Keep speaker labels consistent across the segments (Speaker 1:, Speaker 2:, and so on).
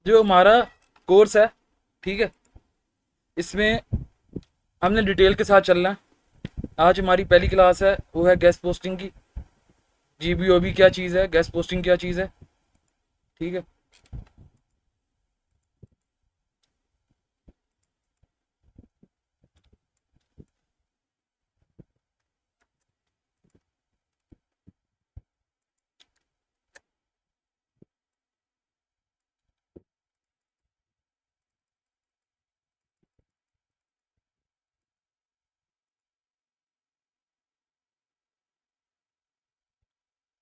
Speaker 1: जो हमारा कोर्स है, ठीक है, इसमें हमने डिटेल के साथ चलना है। आज हमारी पहली क्लास है, वो है गैस पोस्टिंग की। जीबीओबी क्या चीज़ है, गैस पोस्टिंग क्या चीज़ है, ठीक है।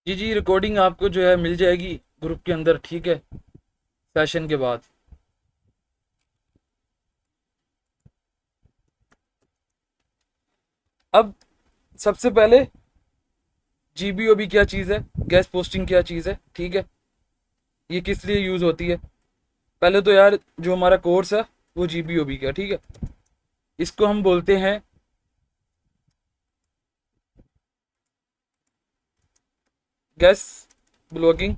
Speaker 1: जी जी, रिकॉर्डिंग आपको जो है मिल जाएगी ग्रुप के अंदर, ठीक है, सेशन के बाद। अब सबसे पहले जीबीओबी क्या चीज़ है, गैस पोस्टिंग क्या चीज़ है, ठीक है, ये किस लिए यूज़ होती है। पहले तो यार जो हमारा कोर्स है वो जीबीओबी का, ठीक है, इसको हम बोलते हैं गैस ब्लॉगिंग,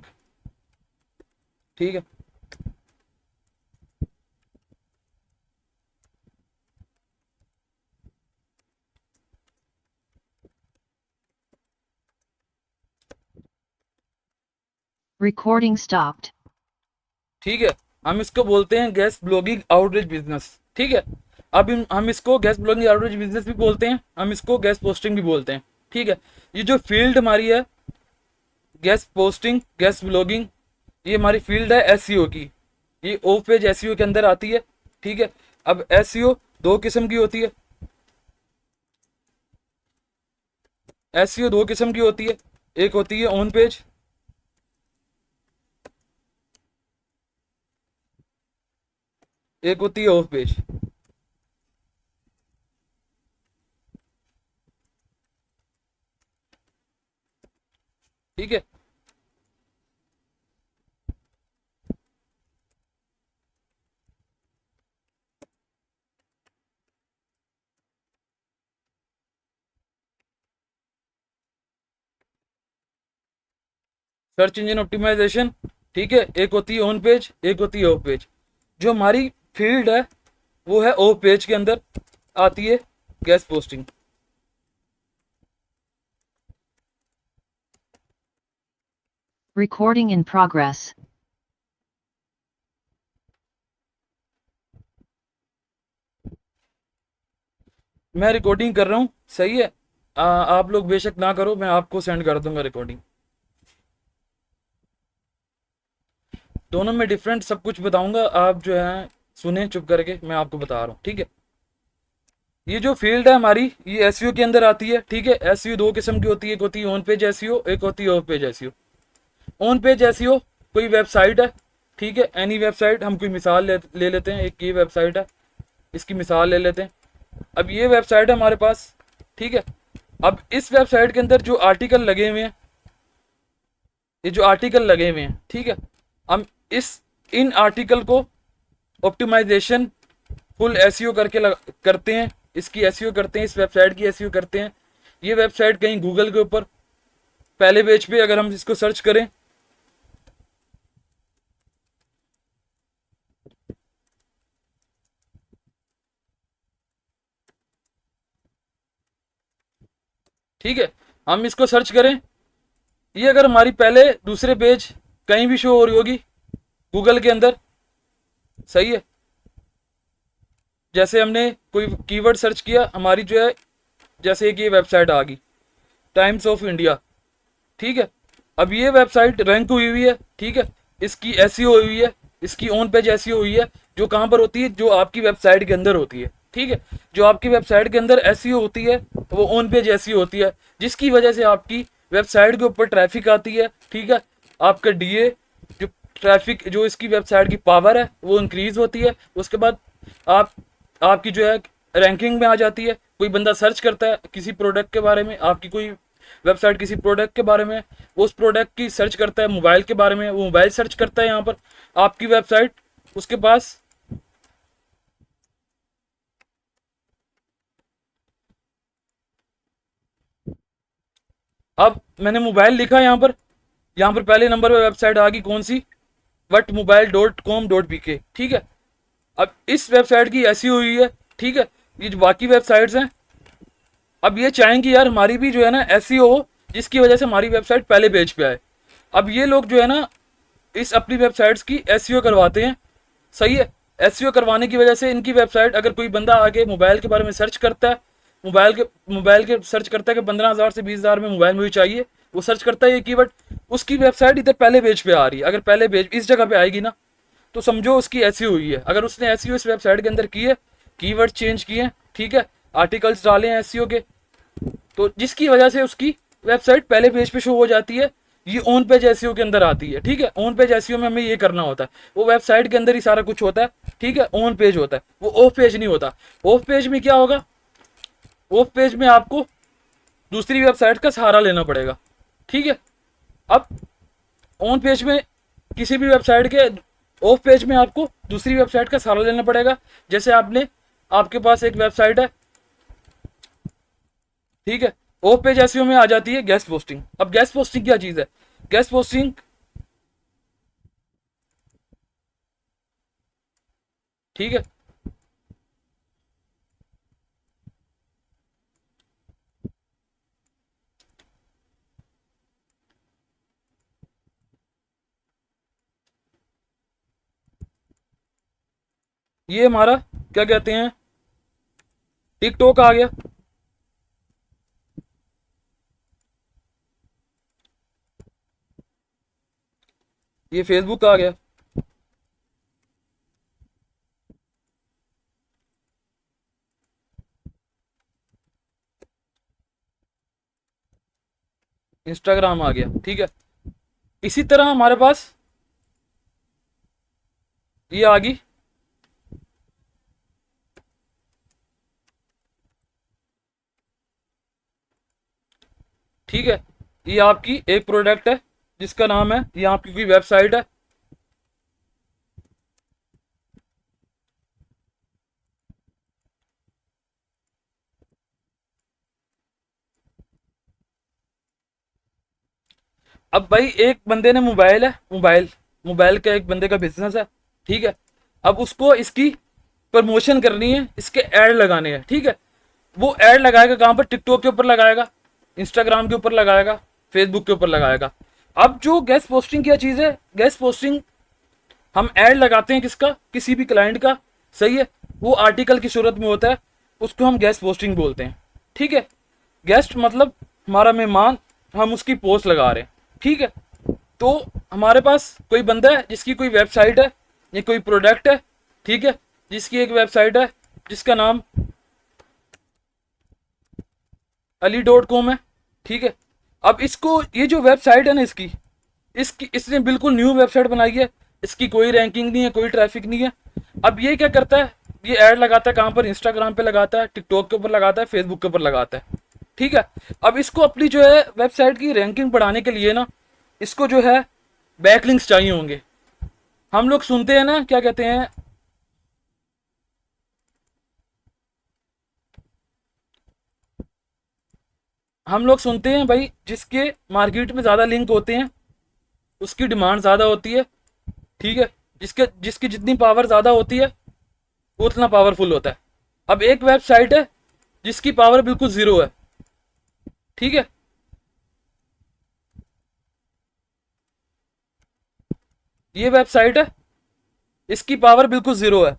Speaker 1: ठीक है।
Speaker 2: Recording stopped.
Speaker 1: ठीक है, हम इसको बोलते हैं गैस ब्लॉगिंग आउटरीच बिजनेस, ठीक है। अब हम इसको गैस ब्लॉगिंग आउटरीच बिजनेस भी बोलते हैं, हम इसको गैस पोस्टिंग भी बोलते हैं, ठीक है। ये जो फील्ड हमारी है, गैस पोस्टिंग, गैस ब्लॉगिंग, ये हमारी फील्ड है एसईओ की। ये ऑफ पेज एसईओ के अंदर आती है, ठीक है। अब एसईओ दो किस्म की होती है, एसईओ दो किस्म की होती है। एक होती है ऑन पेज, एक होती है ऑफ पेज, ठीक है। सर्च इंजन ऑप्टिमाइजेशन, ठीक है, एक होती है ऑन पेज, एक होती है ऑफ पेज। जो हमारी फील्ड है वो है ऑफ पेज के अंदर आती है gas posting.
Speaker 2: Recording in progress.
Speaker 1: मैं रिकॉर्डिंग कर रहा हूँ, सही है। आप लोग बेशक ना करो, मैं आपको सेंड कर दूंगा रिकॉर्डिंग। दोनों में डिफरेंट सब कुछ बताऊंगा, आप जो है सुने चुप करके, मैं आपको बता रहा हूँ, ठीक है। ये जो फील्ड है हमारी, ये एसईओ के अंदर आती है, ठीक है। एसईओ दो किस्म की होती है, एक होती है ऑन पेज एसईओ, एक होती है of page SEO. On page SEO कोई वेबसाइट है, ठीक है, एनी वेबसाइट। हम कोई मिसाल ले लेते हैं, एक ये वेबसाइट है, इसकी मिसाल ले लेते हैं। अब ये वेबसाइट है हमारे पास, ठीक है। अब इस वेबसाइट के अंदर जो आर्टिकल लगे हुए हैं, ये जो आर्टिकल लगे हुए हैं, ठीक है, हम इस इन आर्टिकल को ऑप्टिमाइजेशन फुल एसईओ करते हैं, इसकी एसईओ करते हैं, इस वेबसाइट की एसईओ करते हैं। ये वेबसाइट कहीं गूगल के ऊपर पहले पेज पे अगर हम इसको सर्च करें, ठीक है, हम इसको सर्च करें, ये अगर हमारी पहले दूसरे पेज कहीं भी शो हो रही होगी गूगल के अंदर, सही है। जैसे हमने कोई कीवर्ड सर्च किया, हमारी जो है, जैसे एक ये वेबसाइट आ गई, टाइम्स ऑफ इंडिया, ठीक है। अब ये वेबसाइट रैंक हुई हुई है, ठीक है, इसकी एसईओ हुई है, इसकी ऑन पेज एसईओ हुई है। जो कहाँ पर होती है, जो आपकी वेबसाइट के अंदर होती है, ठीक है। जो आपकी वेबसाइट के अंदर एसईओ होती है वो ऑन पेज एसईओ होती है, जिसकी वजह से आपकी वेबसाइट के ऊपर ट्रैफिक आती है, ठीक है। आपका डीए, जो ट्रैफिक, जो इसकी वेबसाइट की पावर है वो इंक्रीज होती है। उसके बाद आप आपकी जो है रैंकिंग में आ जाती है। कोई बंदा सर्च करता है किसी प्रोडक्ट के बारे में, आपकी कोई वेबसाइट किसी प्रोडक्ट के बारे में, वो उस प्रोडक्ट की सर्च करता है, मोबाइल के बारे में वो मोबाइल सर्च करता है यहाँ पर, आपकी वेबसाइट उसके पास। अब मैंने मोबाइल लिखा यहाँ पर, यहाँ पर पहले नंबर पे वेबसाइट आ गई कौन सी, whatmobile.com.pk, ठीक है। अब इस वेबसाइट की ऐसी हुई है, ठीक है। ये जो बाकी वेबसाइट्स हैं, अब ये चाहेंगे यार हमारी भी जो है ना ऐसी हो जिसकी वजह से हमारी वेबसाइट पहले पेज पे आए। अब ये लोग जो है ना इस अपनी वेबसाइट्स की एसईओ करवाते हैं, सही है। एसईओ करवाने की वजह से इनकी वेबसाइट, अगर कोई बंदा आगे मोबाइल के बारे में सर्च करता है, मोबाइल के सर्च करता है कि 15,000 से 20,000 में मोबाइल मुझे चाहिए, वो सर्च करता है ये कीवर्ड, उसकी वेबसाइट इधर पहले पेज पे आ रही है। अगर पहले पेज इस जगह पे आएगी ना, तो समझो उसकी एसईओ हुई है। अगर उसने एसईओ इस वेबसाइट के अंदर की है, कीवर्ड चेंज किए, ठीक है, आर्टिकल्स डाले हैं एसईओ के, तो जिसकी वजह से उसकी वेबसाइट पहले पेज पे शो हो जाती है। ये ऑन पेज एसईओ के अंदर आती है, ठीक है। ऑन पेज एसईओ में हमें ये करना होता है, वो वेबसाइट के अंदर ही सारा कुछ होता है, ठीक है। ऑन पेज होता है, वो ऑफ पेज नहीं होता। ऑफ पेज में क्या होगा, ऑफ पेज में आपको दूसरी वेबसाइट का सहारा लेना पड़ेगा, ठीक है। अब ऑन पेज में किसी भी वेबसाइट के, ऑफ पेज में आपको दूसरी वेबसाइट का सहारा लेना पड़ेगा। जैसे आपके पास एक वेबसाइट है, ठीक है, ऑफ पेज एसईओ में आ जाती है गेस्ट पोस्टिंग। अब गेस्ट पोस्टिंग क्या चीज है, गेस्ट पोस्टिंग ठीक है, ये हमारा क्या कहते हैं, टिकटॉक आ गया, ये फेसबुक आ गया, इंस्टाग्राम आ गया, ठीक है। इसी तरह हमारे पास ये आ गई, ठीक है। ये आपकी एक प्रोडक्ट है जिसका नाम है, ये आपकी कोई वेबसाइट है, अब भाई एक बंदे ने मोबाइल है, मोबाइल का एक बंदे का बिजनेस है, ठीक है। अब उसको इसकी प्रमोशन करनी है, इसके ऐड लगाने हैं, ठीक है। वो ऐड लगाएगा कहाँ पर, टिकटॉक के ऊपर लगाएगा, इंस्टाग्राम के ऊपर लगाएगा, फेसबुक के ऊपर लगाएगा। अब जो गेस्ट पोस्टिंग क्या चीज़ है, गेस्ट पोस्टिंग हम ऐड लगाते हैं किसका, किसी भी क्लाइंट का, सही है। वो आर्टिकल की सूरत में होता है, उसको हम गेस्ट पोस्टिंग बोलते हैं, ठीक है। गेस्ट मतलब हमारा मेहमान, हम उसकी पोस्ट लगा रहे हैं, ठीक है। तो हमारे पास कोई बंदा है जिसकी कोई वेबसाइट है, या कोई प्रोडक्ट है, ठीक है, जिसकी एक वेबसाइट है जिसका नाम ali.com है, ठीक है। अब इसको, ये जो वेबसाइट है ना इसकी, इसने बिल्कुल न्यू वेबसाइट बनाई है, इसकी कोई रैंकिंग नहीं है, कोई ट्रैफिक नहीं है। अब ये क्या करता है, ये ऐड लगाता है कहाँ पर, इंस्टाग्राम पे लगाता है, टिकटॉक के ऊपर लगाता है, फेसबुक के ऊपर लगाता है, ठीक है। अब इसको अपनी जो है वेबसाइट की रैंकिंग बढ़ाने के लिए ना, इसको जो है बैकलिंक्स चाहिए होंगे। हम लोग सुनते हैं ना, क्या कहते हैं, हम लोग सुनते हैं भाई, जिसके मार्केट में ज़्यादा लिंक होते हैं उसकी डिमांड ज़्यादा होती है, ठीक है। जिसकी जितनी पावर ज़्यादा होती है वो उतना पावरफुल होता है। अब एक वेबसाइट है जिसकी पावर बिल्कुल ज़ीरो है, ठीक है। ये वेबसाइट है, इसकी पावर बिल्कुल ज़ीरो है।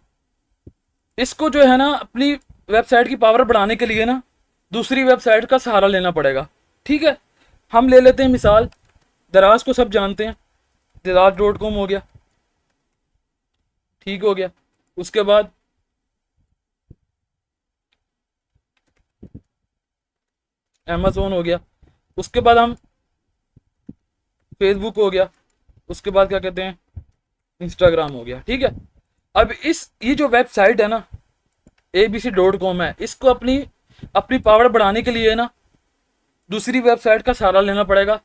Speaker 1: इसको जो है ना अपनी वेबसाइट की पावर बढ़ाने के लिए ना दूसरी वेबसाइट का सहारा लेना पड़ेगा, ठीक है। हम ले लेते हैं मिसाल, दराज को सब जानते हैं, दराज.com हो गया, ठीक हो गया। उसके बाद अमेज़ोन हो गया, उसके बाद हम फेसबुक हो गया, उसके बाद क्या कहते हैं, इंस्टाग्राम हो गया, ठीक है। अब ये जो वेबसाइट है ना abc.com है, इसको अपनी अपनी पावर बढ़ाने के लिए ना दूसरी वेबसाइट का सहारा लेना पड़ेगा,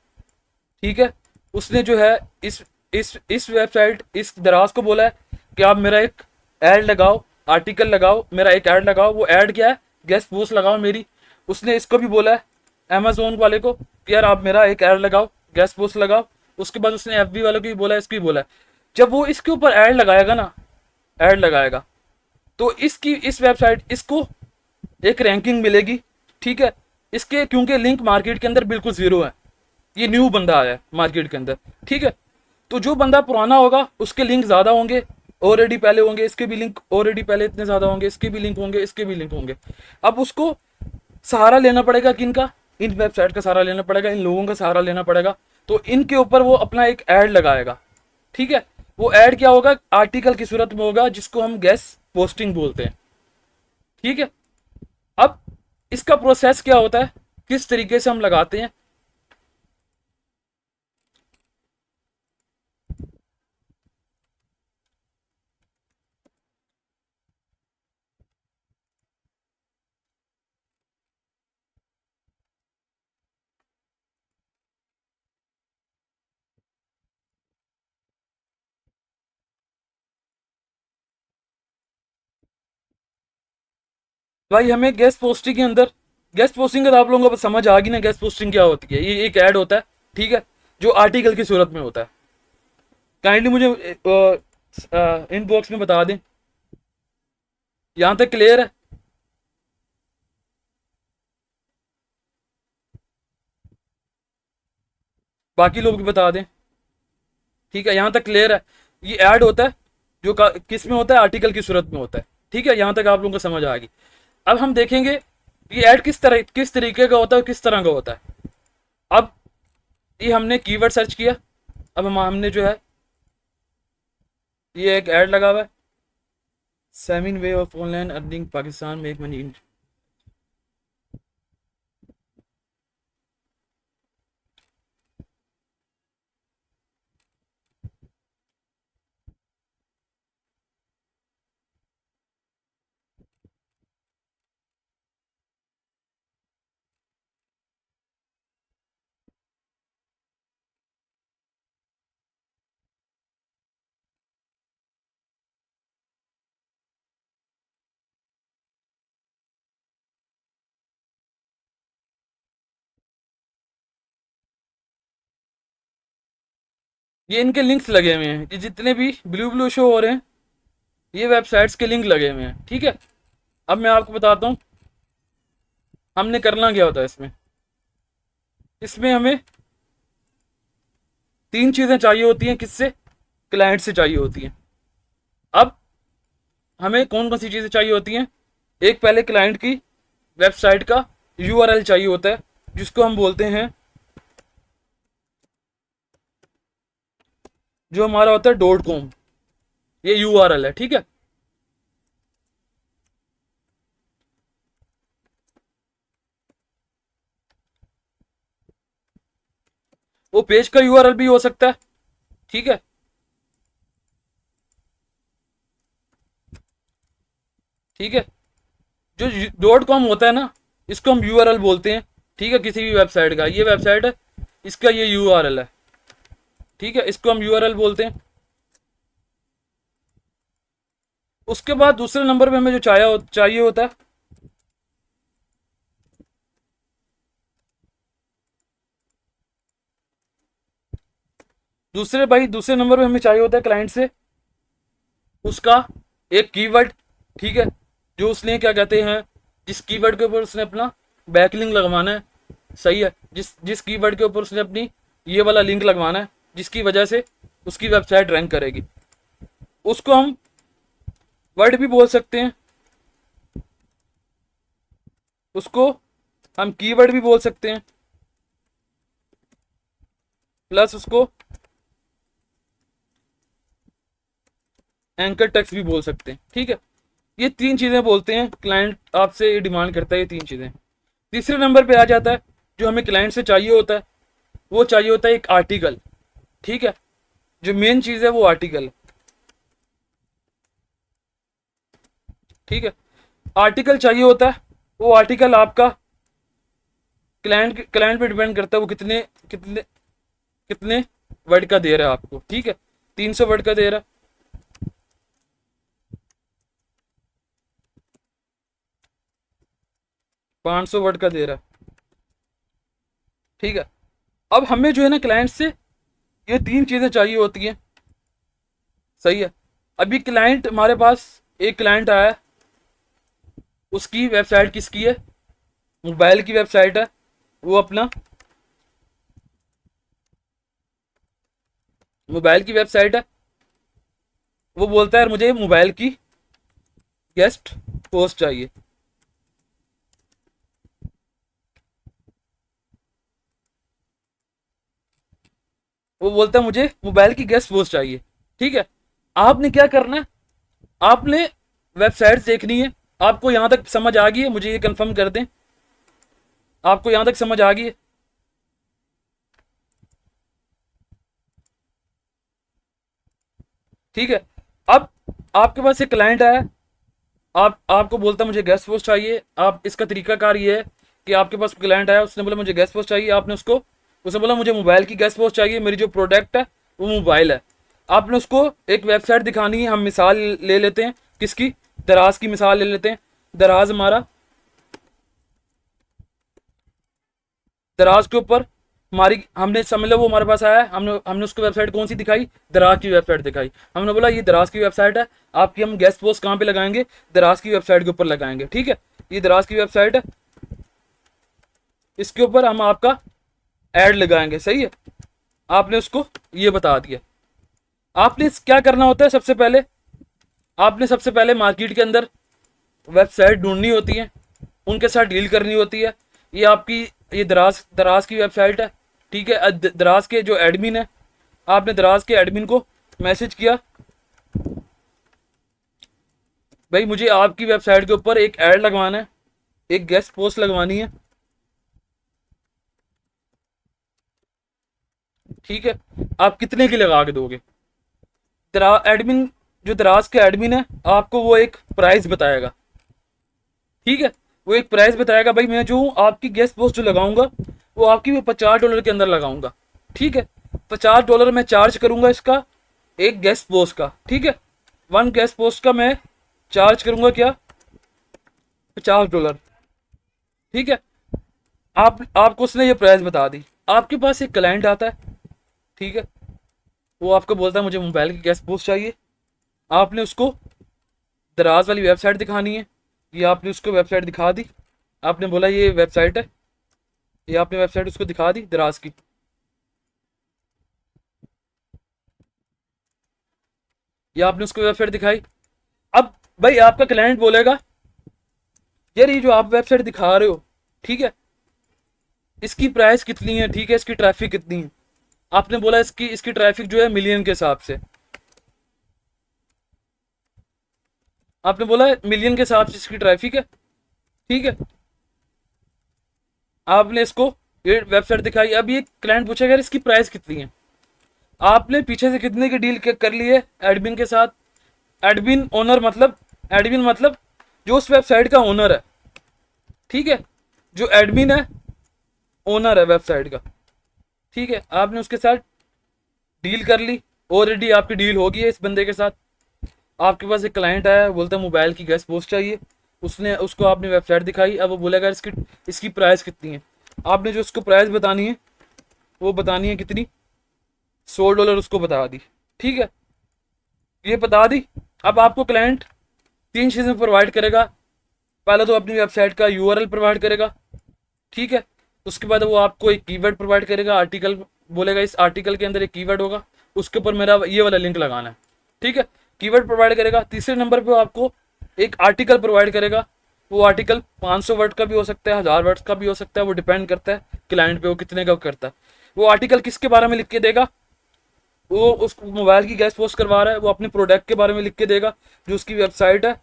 Speaker 1: ठीक है। उसने जो है इस वेबसाइट, इस दराज को बोला है कि आप मेरा एक ऐड लगाओ, आर्टिकल लगाओ, मेरा एक ऐड लगाओ। वो ऐड क्या है, गेस्ट पोस्ट लगाओ मेरी। उसने इसको भी बोला है अमेजोन वाले को कि यार आप मेरा एक ऐड लगाओ, गेस्ट पोस्ट लगाओ। उसके बाद उसने एफबी वाले को भी बोला है, इसको भी बोला है। जब वो इसके ऊपर ऐड लगाएगा ना, ऐड लगाएगा, तो इसकी इस वेबसाइट इसको एक रैंकिंग मिलेगी, ठीक है। इसके क्योंकि लिंक मार्केट के अंदर बिल्कुल ज़ीरो है, ये न्यू बंदा आया है मार्केट के अंदर, ठीक है। तो जो बंदा पुराना होगा उसके लिंक ज़्यादा होंगे, ऑलरेडी पहले होंगे, इसके भी लिंक ऑलरेडी पहले इतने ज़्यादा होंगे, इसके भी लिंक होंगे, इसके भी लिंक होंगे। अब उसको सहारा लेना पड़ेगा किनका, इन वेबसाइट का सहारा लेना पड़ेगा, इन लोगों का सहारा लेना पड़ेगा। तो इनके ऊपर वो अपना एक ऐड लगाएगा, ठीक है। वो ऐड क्या होगा, आर्टिकल की सूरत में होगा, जिसको हम गेस्ट पोस्टिंग बोलते हैं, ठीक है। अब इसका प्रोसेस क्या होता है, किस तरीके से हम लगाते हैं। भाई हमें गेस्ट पोस्टिंग के अंदर, गेस्ट पोस्टिंग का तो आप लोगों को समझ आ गई ना, गेस्ट पोस्टिंग क्या होती है। ये एक ऐड होता है, ठीक है, जो आर्टिकल की सूरत में होता है। काइंडली मुझे इनबॉक्स में बता दें, यहां तक क्लियर है। बाकी लोग भी बता दें, ठीक है, यहां तक क्लियर है। ये ऐड होता है जो किस में होता है, आर्टिकल की सूरत में होता है, ठीक है। यहां तक आप लोगों को समझ आ गई। अब हम देखेंगे ये ऐड किस तरीके का होता है, किस तरह का होता है। अब ये हमने कीवर्ड सर्च किया, अब हमने जो है ये एक ऐड लगा हुआ है, seven way of online earning Pakistan make money. ये इनके लिंक्स लगे हुए हैं, ये जितने भी ब्लू ब्लू शो हो रहे हैं, ये वेबसाइट्स के लिंक लगे हुए हैं, ठीक है। अब मैं आपको बताता हूँ हमने करना क्या होता है इसमें। इसमें हमें तीन चीज़ें चाहिए होती हैं, किससे, क्लाइंट से चाहिए होती हैं। अब हमें कौन कौन सी चीज़ें चाहिए होती हैं, एक पहले क्लाइंट की वेबसाइट का यूआरएल चाहिए होता है, जिसको हम बोलते हैं, जो हमारा होता है .com, ये यूआरएल है, ठीक है। वो पेज का यूआरएल भी हो सकता है, ठीक है। ठीक है, जो .com होता है ना, इसको हम यूआरएल बोलते हैं, ठीक है। किसी भी वेबसाइट का, ये वेबसाइट है, इसका ये यूआरएल है, ठीक है, इसको हम यूआरएल बोलते हैं। उसके बाद दूसरे नंबर पे हमें जो चाहिए होता है, दूसरे नंबर पे हमें चाहिए होता है क्लाइंट से उसका एक कीवर्ड, ठीक है, जो उसने क्या कहते हैं, जिस कीवर्ड के ऊपर उसने अपना बैकलिंक लगवाना है, सही है, जिस जिस कीवर्ड के ऊपर उसने अपनी ये वाला लिंक लगवाना है, जिसकी वजह से उसकी वेबसाइट रैंक करेगी। उसको हम वर्ड भी बोल सकते हैं, उसको हम कीवर्ड भी बोल सकते हैं, प्लस उसको एंकर टेक्स्ट भी बोल सकते हैं, ठीक है। ये तीन चीज़ें बोलते हैं, क्लाइंट आपसे ये डिमांड करता है, ये तीन चीज़ें। तीसरे नंबर पे आ जाता है जो हमें क्लाइंट से चाहिए होता है, वो चाहिए होता है एक आर्टिकल, ठीक है। जो मेन चीज़ है वो आर्टिकल है, ठीक है। आर्टिकल चाहिए होता है, वो आर्टिकल आपका क्लाइंट पे डिपेंड करता है, वो कितने कितने कितने वर्ड का दे रहा है आपको, ठीक है। 300 वर्ड का दे रहा है, 500 वर्ड का दे रहा है, ठीक है। अब हमें जो है ना क्लाइंट से ये तीन चीज़ें चाहिए होती हैं, सही है। अभी क्लाइंट हमारे पास, एक क्लाइंट आया है, उसकी वेबसाइट किसकी है, मोबाइल की वेबसाइट है। वो अपना मोबाइल की वेबसाइट है। वो बोलता है मुझे मोबाइल की गेस्ट पोस्ट चाहिए। वो बोलता है मुझे मोबाइल की गेस्ट पोस्ट चाहिए। ठीक है, आपने क्या करना है, आपने वेबसाइट देखनी है। आपको यहां तक समझ आ गई है, मुझे ये कंफर्म कर दें, आपको यहां तक समझ आ गई है। ठीक है, अब आपके पास एक क्लाइंट आया, आप आपको बोलता है मुझे गेस्ट पोस्ट चाहिए। आप इसका तरीकाकार ये है कि आपके पास क्लाइंट आया, उसने बोला मुझे गेस्ट पोस्ट चाहिए, आपने उसको, उसने बोला मुझे मोबाइल की गेस्ट पोस्ट चाहिए, मेरी जो प्रोडक्ट है वो मोबाइल है। आपने उसको एक वेबसाइट दिखानी है। हम मिसाल ले लेते हैं किसकी, दराज की मिसाल ले लेते हैं। दराज हमारा, दराज के ऊपर हमारी, हमने समझ लो वो हमारे पास आया है, हमने हमने उसको वेबसाइट कौन सी दिखाई, दराज की वेबसाइट दिखाई। हमने बोला ये दराज की वेबसाइट है, आपकी हम गेस्ट पोस्ट कहाँ पे लगाएंगे, दराज की वेबसाइट के ऊपर लगाएंगे। ठीक है, ये दराज की वेबसाइट है, इसके ऊपर हम आपका ऐड लगाएंगे। सही है, आपने उसको ये बता दिया। आपने क्या करना होता है, सबसे पहले आपने सबसे पहले मार्केट के अंदर वेबसाइट ढूंढनी होती है, उनके साथ डील करनी होती है। ये आपकी, ये दराज दराज की वेबसाइट है। ठीक है, दराज के जो एडमिन है, आपने दराज के एडमिन को मैसेज किया, भाई मुझे आपकी वेबसाइट के ऊपर एक ऐड लगवाना है, एक गेस्ट पोस्ट लगवानी है। ठीक है, आप कितने की लगा के दोगे। दरा एडमिन, जो दराज के एडमिन है, आपको वो एक प्राइस बताएगा। ठीक है, वो एक प्राइस बताएगा, भाई मैं जो हूँ आपकी गेस्ट पोस्ट जो लगाऊंगा वो आपकी मैं $50 के अंदर लगाऊंगा। ठीक है, $50 मैं चार्ज करूंगा इसका, एक गेस्ट पोस्ट का। ठीक है, वन गेस्ट पोस्ट का मैं चार्ज करूंगा क्या, $50। ठीक है, आपको उसने ये प्राइस बता दी। आपके पास एक क्लाइंट आता है, ठीक है, वो आपको बोलता है मुझे मोबाइल की गेस्ट पोस्ट चाहिए। आपने उसको दराज वाली वेबसाइट दिखानी है, ये आपने उसको वेबसाइट दिखा दी। आपने बोला ये वेबसाइट है, ये आपने वेबसाइट उसको दिखा दी दराज की। ये आपने उसको वेबसाइट दिखाई। अब भाई आपका क्लाइंट बोलेगा यार ये जो आप वेबसाइट दिखा रहे हो, ठीक है, इसकी प्राइस कितनी है, ठीक है, इसकी ट्रैफिक कितनी है। आपने बोला इसकी इसकी ट्रैफिक जो है मिलियन के हिसाब से, आपने बोला मिलियन के हिसाब से इसकी ट्रैफिक है। ठीक है, आपने इसको ये वेबसाइट दिखाई। अब ये क्लाइंट पूछेगा यार इसकी प्राइस कितनी है। आपने पीछे से कितने की डील कर ली है एडमिन के साथ। एडमिन ओनर मतलब, एडमिन मतलब जो उस वेबसाइट का ओनर है। ठीक है, जो एडमिन है ओनर है वेबसाइट का। ठीक है, आपने उसके साथ डील कर ली, ऑलरेडी आपकी डील हो गई है इस बंदे के साथ। आपके पास एक क्लाइंट आया, बोलता है मोबाइल की गेस्ट पोस्ट चाहिए। उसने उसको आपने वेबसाइट दिखाई। अब वो बोलेगा इसकी इसकी प्राइस कितनी है। आपने जो उसको प्राइस बतानी है वो बतानी है कितनी, $100 उसको बता दी। ठीक है, ये बता दी। अब आपको क्लाइंट तीन चीज़ें प्रोवाइड करेगा। पहले तो अपनी वेबसाइट का यूआरएल प्रोवाइड करेगा। ठीक है, उसके बाद वो आपको एक कीवर्ड प्रोवाइड करेगा, आर्टिकल बोलेगा इस आर्टिकल के अंदर एक कीवर्ड होगा, उसके ऊपर मेरा ये वाला लिंक लगाना है। ठीक है, कीवर्ड प्रोवाइड करेगा। तीसरे नंबर पे वो आपको एक आर्टिकल प्रोवाइड करेगा। वो आर्टिकल 500 वर्ड का भी हो सकता है, 1000 वर्ड का भी हो सकता है, वो डिपेंड करता है क्लाइंट पे वो कितने का करता है। वो आर्टिकल किसके बारे में लिख के देगा, वो उस मोबाइल की गेस्ट पोस्ट करवा रहा है, वो अपने प्रोडक्ट के बारे में लिख के देगा जो उसकी वेबसाइट है।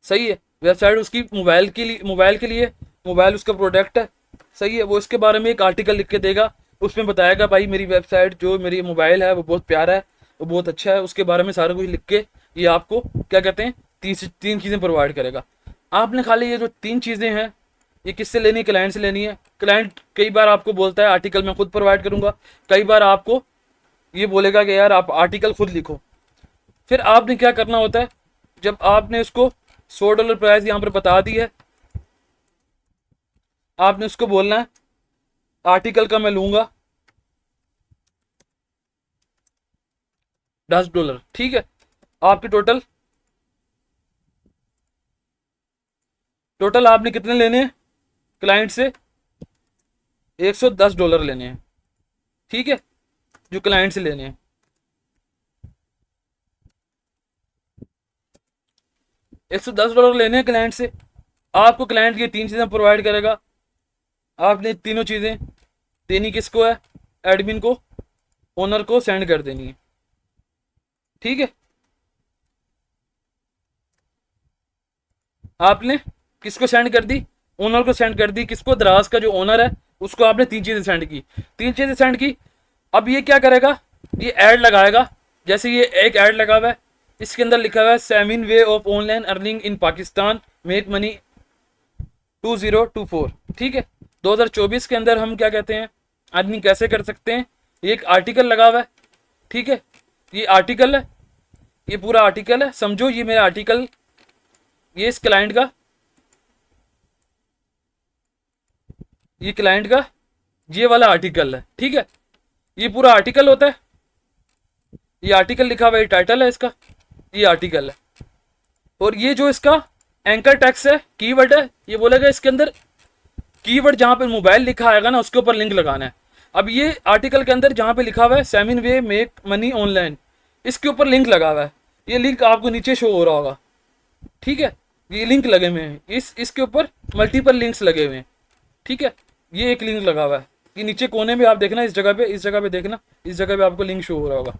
Speaker 1: सही है, वेबसाइट उसकी मोबाइल के लिए, मोबाइल उसका प्रोडक्ट है। सही है, वो इसके बारे में एक आर्टिकल लिख के देगा, उसमें बताएगा भाई मेरी वेबसाइट जो मेरी मोबाइल है वो बहुत प्यारा है, वो बहुत अच्छा है, उसके बारे में सारा कुछ लिख के ये आपको क्या कहते हैं तीन चीज़ें प्रोवाइड करेगा। आपने खाली ये जो तीन चीज़ें हैं ये किससे लेनी है, क्लाइंट से लेनी है। क्लाइंट कई बार आपको बोलता है आर्टिकल मैं खुद प्रोवाइड करूंगा, कई बार आपको ये बोलेगा कि यार आप आर्टिकल खुद लिखो। फिर आपने क्या करना होता है, जब आपने उसको $100 प्राइस यहाँ पर बता दी है, आपने उसको बोलना है आर्टिकल का मैं लूंगा $10, ठीक है। आपके टोटल आपने कितने लेने हैं क्लाइंट से? $110 लेने हैं, ठीक है, जो क्लाइंट से लेने हैं। $110 लेने हैं क्लाइंट से। आपको क्लाइंट ये तीन चीज़ें प्रोवाइड करेगा। आपने तीनों चीज़ें देनी किसको है? एडमिन को, ओनर को सेंड कर देनी है, ठीक है। आपने किसको सेंड कर दी? ओनर को सेंड कर दी। किसको? दराज का जो ओनर है उसको आपने तीन चीज़ें सेंड की। तीन चीज़ें सेंड की। अब ये क्या करेगा? ये ऐड लगाएगा। जैसे ये एक ऐड लगा हुआ है, इसके अंदर लिखा हुआ है 7 way of online earning in Pakistan, make money 2024, ठीक है। 2024 के अंदर हम क्या कहते हैं, अर्निंग कैसे कर सकते हैं। ये एक आर्टिकल लगा हुआ है, ठीक है। ये आर्टिकल है, ये पूरा आर्टिकल है, समझो ये मेरा आर्टिकल, ये इस क्लाइंट का, ये क्लाइंट का ये वाला आर्टिकल है, ठीक है। ये पूरा आर्टिकल होता है, ये आर्टिकल लिखा हुआ है, टाइटल है इसका, ये आर्टिकल है। और ये जो इसका एंकर टेक्स्ट है, कीवर्ड है, ये बोलेगा इसके अंदर कीवर्ड जहां पे मोबाइल लिखा आएगा ना उसके ऊपर लिंक लगाना है। अब ये आर्टिकल के अंदर जहां पे लिखा हुआ है 7 वे मेक मनी ऑनलाइन, इसके ऊपर लिंक लगा हुआ है। ये लिंक आपको नीचे शो हो रहा होगा, ठीक है। ये लिंक लगे हुए हैं, इसके ऊपर मल्टीपल लिंक्स लगे हुए हैं, ठीक है। ये एक लिंक लगा हुआ है, ये नीचे कोने में आप देखना, इस जगह पे देखना, इस जगह पे आपको लिंक शो हो रहा होगा,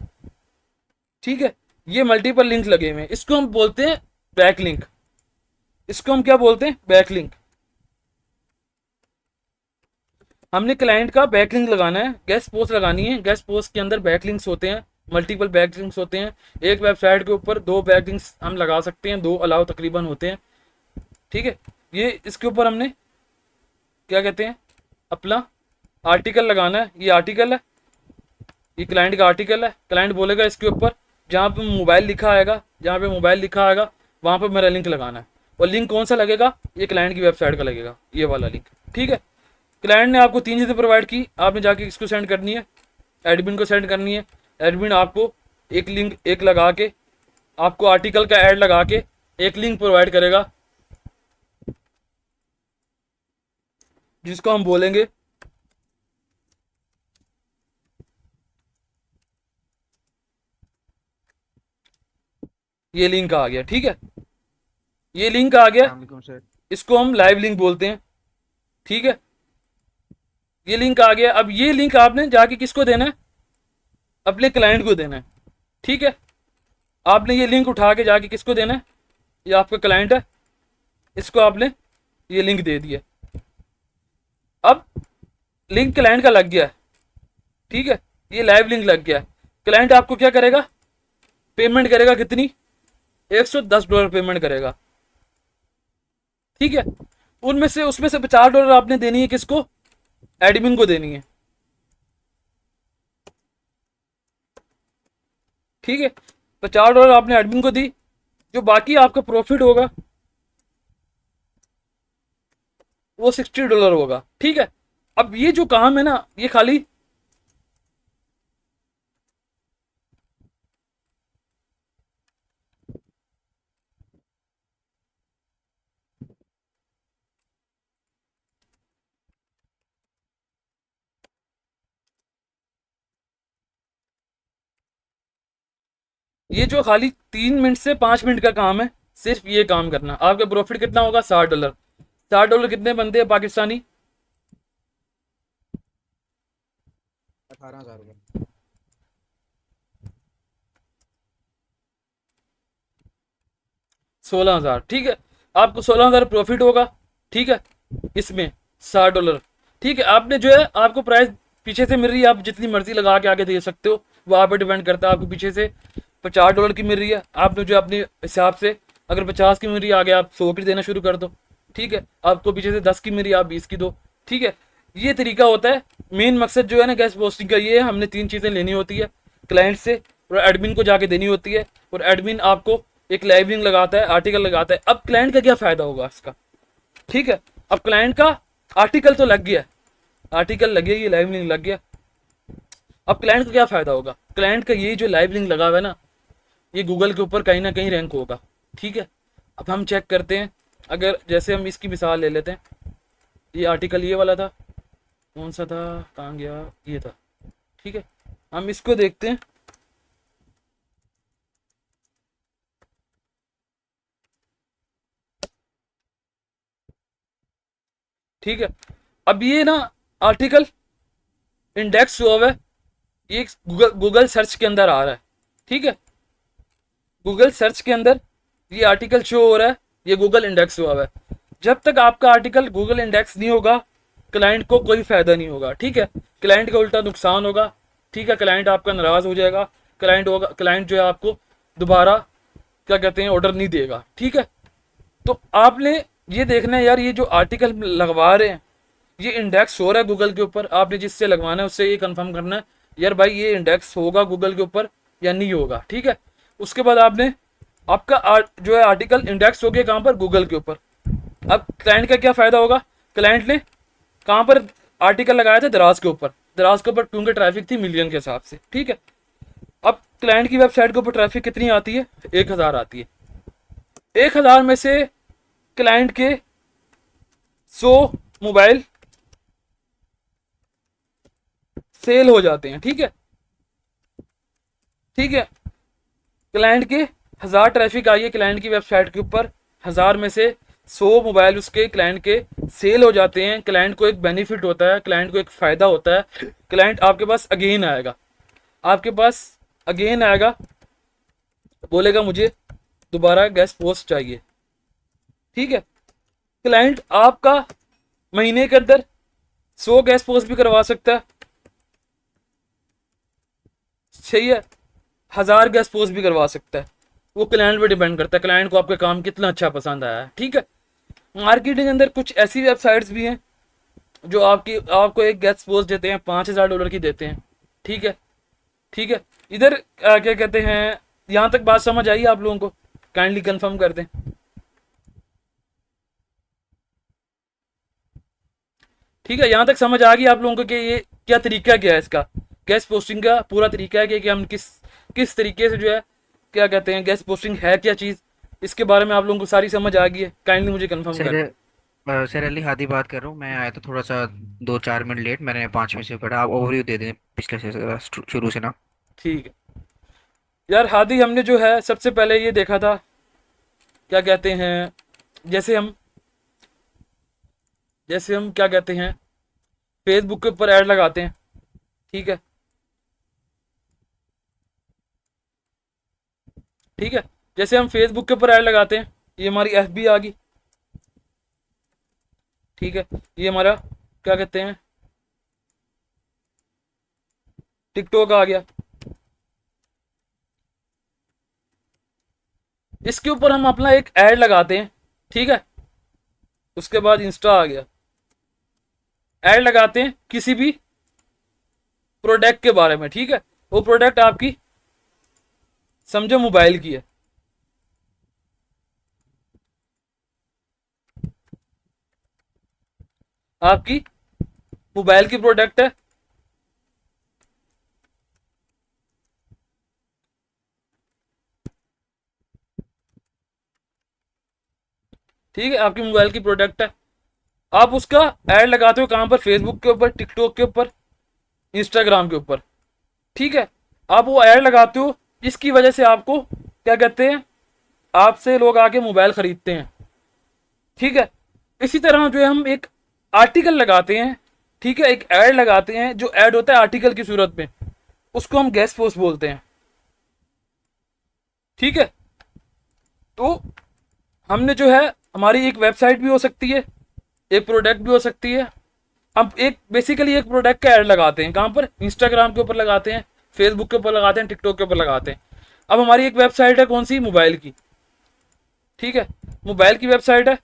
Speaker 1: ठीक है। ये मल्टीपल लिंक लगे हुए हैं, इसको हम बोलते हैं बैक लिंक। इसको हम क्या बोलते हैं? Back link. हमने क्लाइंट का बैकलिंक लगाना है, गेस्ट पोस्ट लगानी है। गेस्ट पोस्ट के अंदर बैकलिंक्स होते हैं, मल्टीपल बैकलिंक्स होते हैं। एक वेबसाइट के ऊपर 2 बैकलिंक्स हम लगा सकते हैं, 2 अलाउ तकरीबन होते हैं, ठीक है। ये इसके ऊपर हमने क्या कहते हैं, अपना आर्टिकल लगाना है। ये आर्टिकल है, ये क्लाइंट का आर्टिकल है। क्लाइंट बोलेगा इसके ऊपर जहाँ पे मोबाइल लिखा आएगा, जहाँ पे मोबाइल लिखा आएगा वहाँ पर मेरा लिंक लगाना है। और लिंक कौन सा लगेगा? ये क्लाइंट की वेबसाइट का लगेगा, ये वाला लिंक, ठीक है। क्लाइंट ने आपको तीन चीज़ें प्रोवाइड की, आपने जाके किसको सेंड करनी है? एडमिन को सेंड करनी है। एडमिन आपको एक लिंक एक लगा के, आपको आर्टिकल का ऐड लगा के एक लिंक प्रोवाइड करेगा, जिसको हम बोलेंगे ये लिंक आ गया, ठीक है। ये लिंक आ गया,
Speaker 3: अस्सलाम वालेकुम सर।
Speaker 1: इसको हम लाइव लिंक बोलते हैं, ठीक है। ये लिंक आ गया। अब ये लिंक आपने जाके किसको देना है? अपने क्लाइंट को देना है, ठीक है। आपने ये लिंक उठा के जाके किसको देना है? ये आपका क्लाइंट है, इसको आपने ये लिंक दे दिया। अब लिंक क्लाइंट का लग गया है, ठीक है। ये लाइव लिंक लग गया है। क्लाइंट आपको क्या करेगा? पेमेंट करेगा कितनी? $110 पेमेंट करेगा, ठीक है। उसमें से $50 आपने देनी है किसको? एडमिन को देनी है, ठीक है। $50 आपने एडमिन को दी। जो बाकी आपका प्रॉफिट होगा वो $60 होगा, ठीक है। अब ये जो काम है ना, ये खाली ये जो खाली 3 मिनट से 5 मिनट का काम है, सिर्फ ये काम करना। आपका प्रॉफिट कितना होगा? $60। $60 कितने बनते हैं पाकिस्तानी?
Speaker 3: 18,000 रुपये।
Speaker 1: 16,000, ठीक है। आपको 16,000 प्रॉफिट होगा, ठीक है। इसमें $60, ठीक है। आपने जो है, आपको प्राइस पीछे से मिल रही है, आप जितनी मर्जी लगा के आगे दे सकते हो, वो आप पे डिपेंड करता है। आपको पीछे से $50 की मिल रही है, आपने जो अपने हिसाब से, अगर 50 की मिल रही है आगे आप 100 की देना शुरू कर दो, ठीक है। आपको पीछे से 10 की मिल रही है, आप 20 की दो, ठीक है। ये तरीका होता है। मेन मकसद जो है ना गैस पोस्टिंग का ये है, हमने 3 चीज़ें लेनी होती है क्लाइंट से, और एडमिन को जाके देनी होती है, और एडमिन आपको एक लाइव लिंक लगाता है, आर्टिकल लगाता है। अब क्लाइंट का क्या फ़ायदा होगा इसका, ठीक है। अब क्लाइंट का आर्टिकल तो लग गया, आर्टिकल लग गया, ये लाइव लिंक लग गया। अब क्लाइंट को क्या फ़ायदा होगा, क्लाइंट का ये जो लाइव लिंक लगा हुआ है ना, ये गूगल के ऊपर कहीं ना कहीं रैंक होगा। ठीक है, अब हम चेक करते हैं, अगर जैसे हम इसकी मिसाल ले लेते हैं, ये आर्टिकल ये वाला था, कौन सा था, कहाँ गया, ये था। ठीक है, हम इसको देखते हैं। ठीक है, अब ये ना आर्टिकल इंडेक्स हुआ हुआ है, ये गूगल गूगल सर्च के अंदर आ रहा है। ठीक है, गूगल सर्च के अंदर ये आर्टिकल शो हो रहा है, ये गूगल इंडेक्स हुआ हुआ है। जब तक आपका आर्टिकल गूगल इंडेक्स नहीं होगा, क्लाइंट को कोई फ़ायदा नहीं होगा। ठीक है, क्लाइंट का उल्टा नुकसान होगा। ठीक है, क्लाइंट आपका नाराज़ हो जाएगा, क्लाइंट जो है आपको दोबारा क्या कहते हैं ऑर्डर नहीं देगा। ठीक है, तो आपने ये देखना है यार, ये जो आर्टिकल लगवा रहे हैं ये इंडेक्स हो रहा है गूगल के ऊपर। आपने जिससे लगवाना है उससे ये कंफर्म करना है यार भाई ये इंडेक्स होगा गूगल के ऊपर या नहीं होगा। ठीक है, उसके बाद आपने आपका जो है आर्टिकल इंडेक्स हो गया कहाँ पर, गूगल के ऊपर। अब क्लाइंट का क्या फ़ायदा होगा, क्लाइंट ने कहाँ पर आर्टिकल लगाया था, दराज के ऊपर, दराज के ऊपर क्योंकि ट्रैफिक थी मिलियन के हिसाब से। ठीक है, अब क्लाइंट की वेबसाइट के ऊपर ट्रैफिक कितनी आती है, 1000 आती है। 1000 में से क्लाइंट के 100 मोबाइल सेल हो जाते हैं। ठीक है, ठीक है, क्लाइंट के 1000 ट्रैफिक आई है क्लाइंट की वेबसाइट के ऊपर, 1000 में से 100 मोबाइल उसके क्लाइंट के सेल हो जाते हैं। क्लाइंट को एक बेनिफिट होता है, क्लाइंट को एक फ़ायदा होता है, क्लाइंट आपके पास अगेन आएगा, आपके पास अगेन आएगा, बोलेगा मुझे दोबारा गेस्ट पोस्ट चाहिए। ठीक है, क्लाइंट आपका महीने के अंदर 100 गेस्ट पोस्ट भी करवा सकता है, सही है, 1000 गेस्ट पोस्ट भी करवा सकता है। वो क्लाइंट पे डिपेंड करता है, क्लाइंट को आपका काम कितना अच्छा पसंद आया है। ठीक है, मार्केटिंग के अंदर कुछ ऐसी वेबसाइट्स भी हैं जो आपको एक गेस्ट पोस्ट देते हैं, $5000 की देते हैं। ठीक है, ठीक है, इधर क्या कहते हैं, यहाँ तक बात समझ आई आप लोगों को, काइंडली कंफर्म कर दें। ठीक है, यहाँ तक समझ आ गई आप लोगों को कि ये क्या तरीका क्या है इसका, गेस्ट पोस्टिंग का पूरा तरीका है कि हम किस किस तरीके से जो है क्या कहते हैं गेस्ट पोस्टिंग है क्या चीज़, इसके बारे में आप लोगों को सारी समझ आ गई है, काइंडली मुझे कंफर्म कर
Speaker 3: सर
Speaker 1: दें।
Speaker 3: सर अली हादी बात कर रहा हूँ। मैं आया तो थोड़ा सा 2-4 मिनट लेट, मैंने 5 मिनट से पढ़ा। आप ओवरव्यू दे दें पिछले से शुरू से ना।
Speaker 1: ठीक है यार हादी, हमने जो है सबसे पहले ये देखा था क्या कहते हैं, जैसे हम क्या कहते हैं फेसबुक के ऊपर ऐड लगाते हैं। ठीक है, ठीक है, जैसे हम फेसबुक के ऊपर ऐड लगाते हैं, ये हमारी FB आ गई। ठीक है, ये हमारा क्या कहते हैं टिकटॉक आ गया। इसके ऊपर हम अपना एक ऐड लगाते हैं। ठीक है, उसके बाद इंस्टा आ गया, ऐड लगाते हैं किसी भी प्रोडक्ट के बारे में। ठीक है, वो प्रोडक्ट आपकी समझो मोबाइल की है। आपकी मोबाइल की प्रोडक्ट है। ठीक है, आपकी मोबाइल की प्रोडक्ट है, आप उसका ऐड लगाते हो कहाँ पर, फेसबुक के ऊपर, टिकटॉक के ऊपर, इंस्टाग्राम के ऊपर। ठीक है, आप वो ऐड लगाते हो, इसकी वजह से आपको क्या कहते हैं आपसे लोग आके मोबाइल खरीदते हैं। ठीक है, इसी तरह जो है हम एक आर्टिकल लगाते हैं। ठीक है, एक ऐड लगाते हैं, जो ऐड होता है आर्टिकल की सूरत में, उसको हम गेस्ट पोस्ट बोलते हैं। ठीक है, तो हमने जो है हमारी एक वेबसाइट भी हो सकती है, एक प्रोडक्ट भी हो सकती है। हम एक बेसिकली एक प्रोडक्ट का ऐड लगाते हैं कहाँ पर, इंस्टाग्राम के ऊपर लगाते हैं, फेसबुक के ऊपर लगाते हैं, टिकटॉक के ऊपर लगाते हैं। अब हमारी एक वेबसाइट है कौन सी, मोबाइल की। ठीक है, मोबाइल की वेबसाइट है,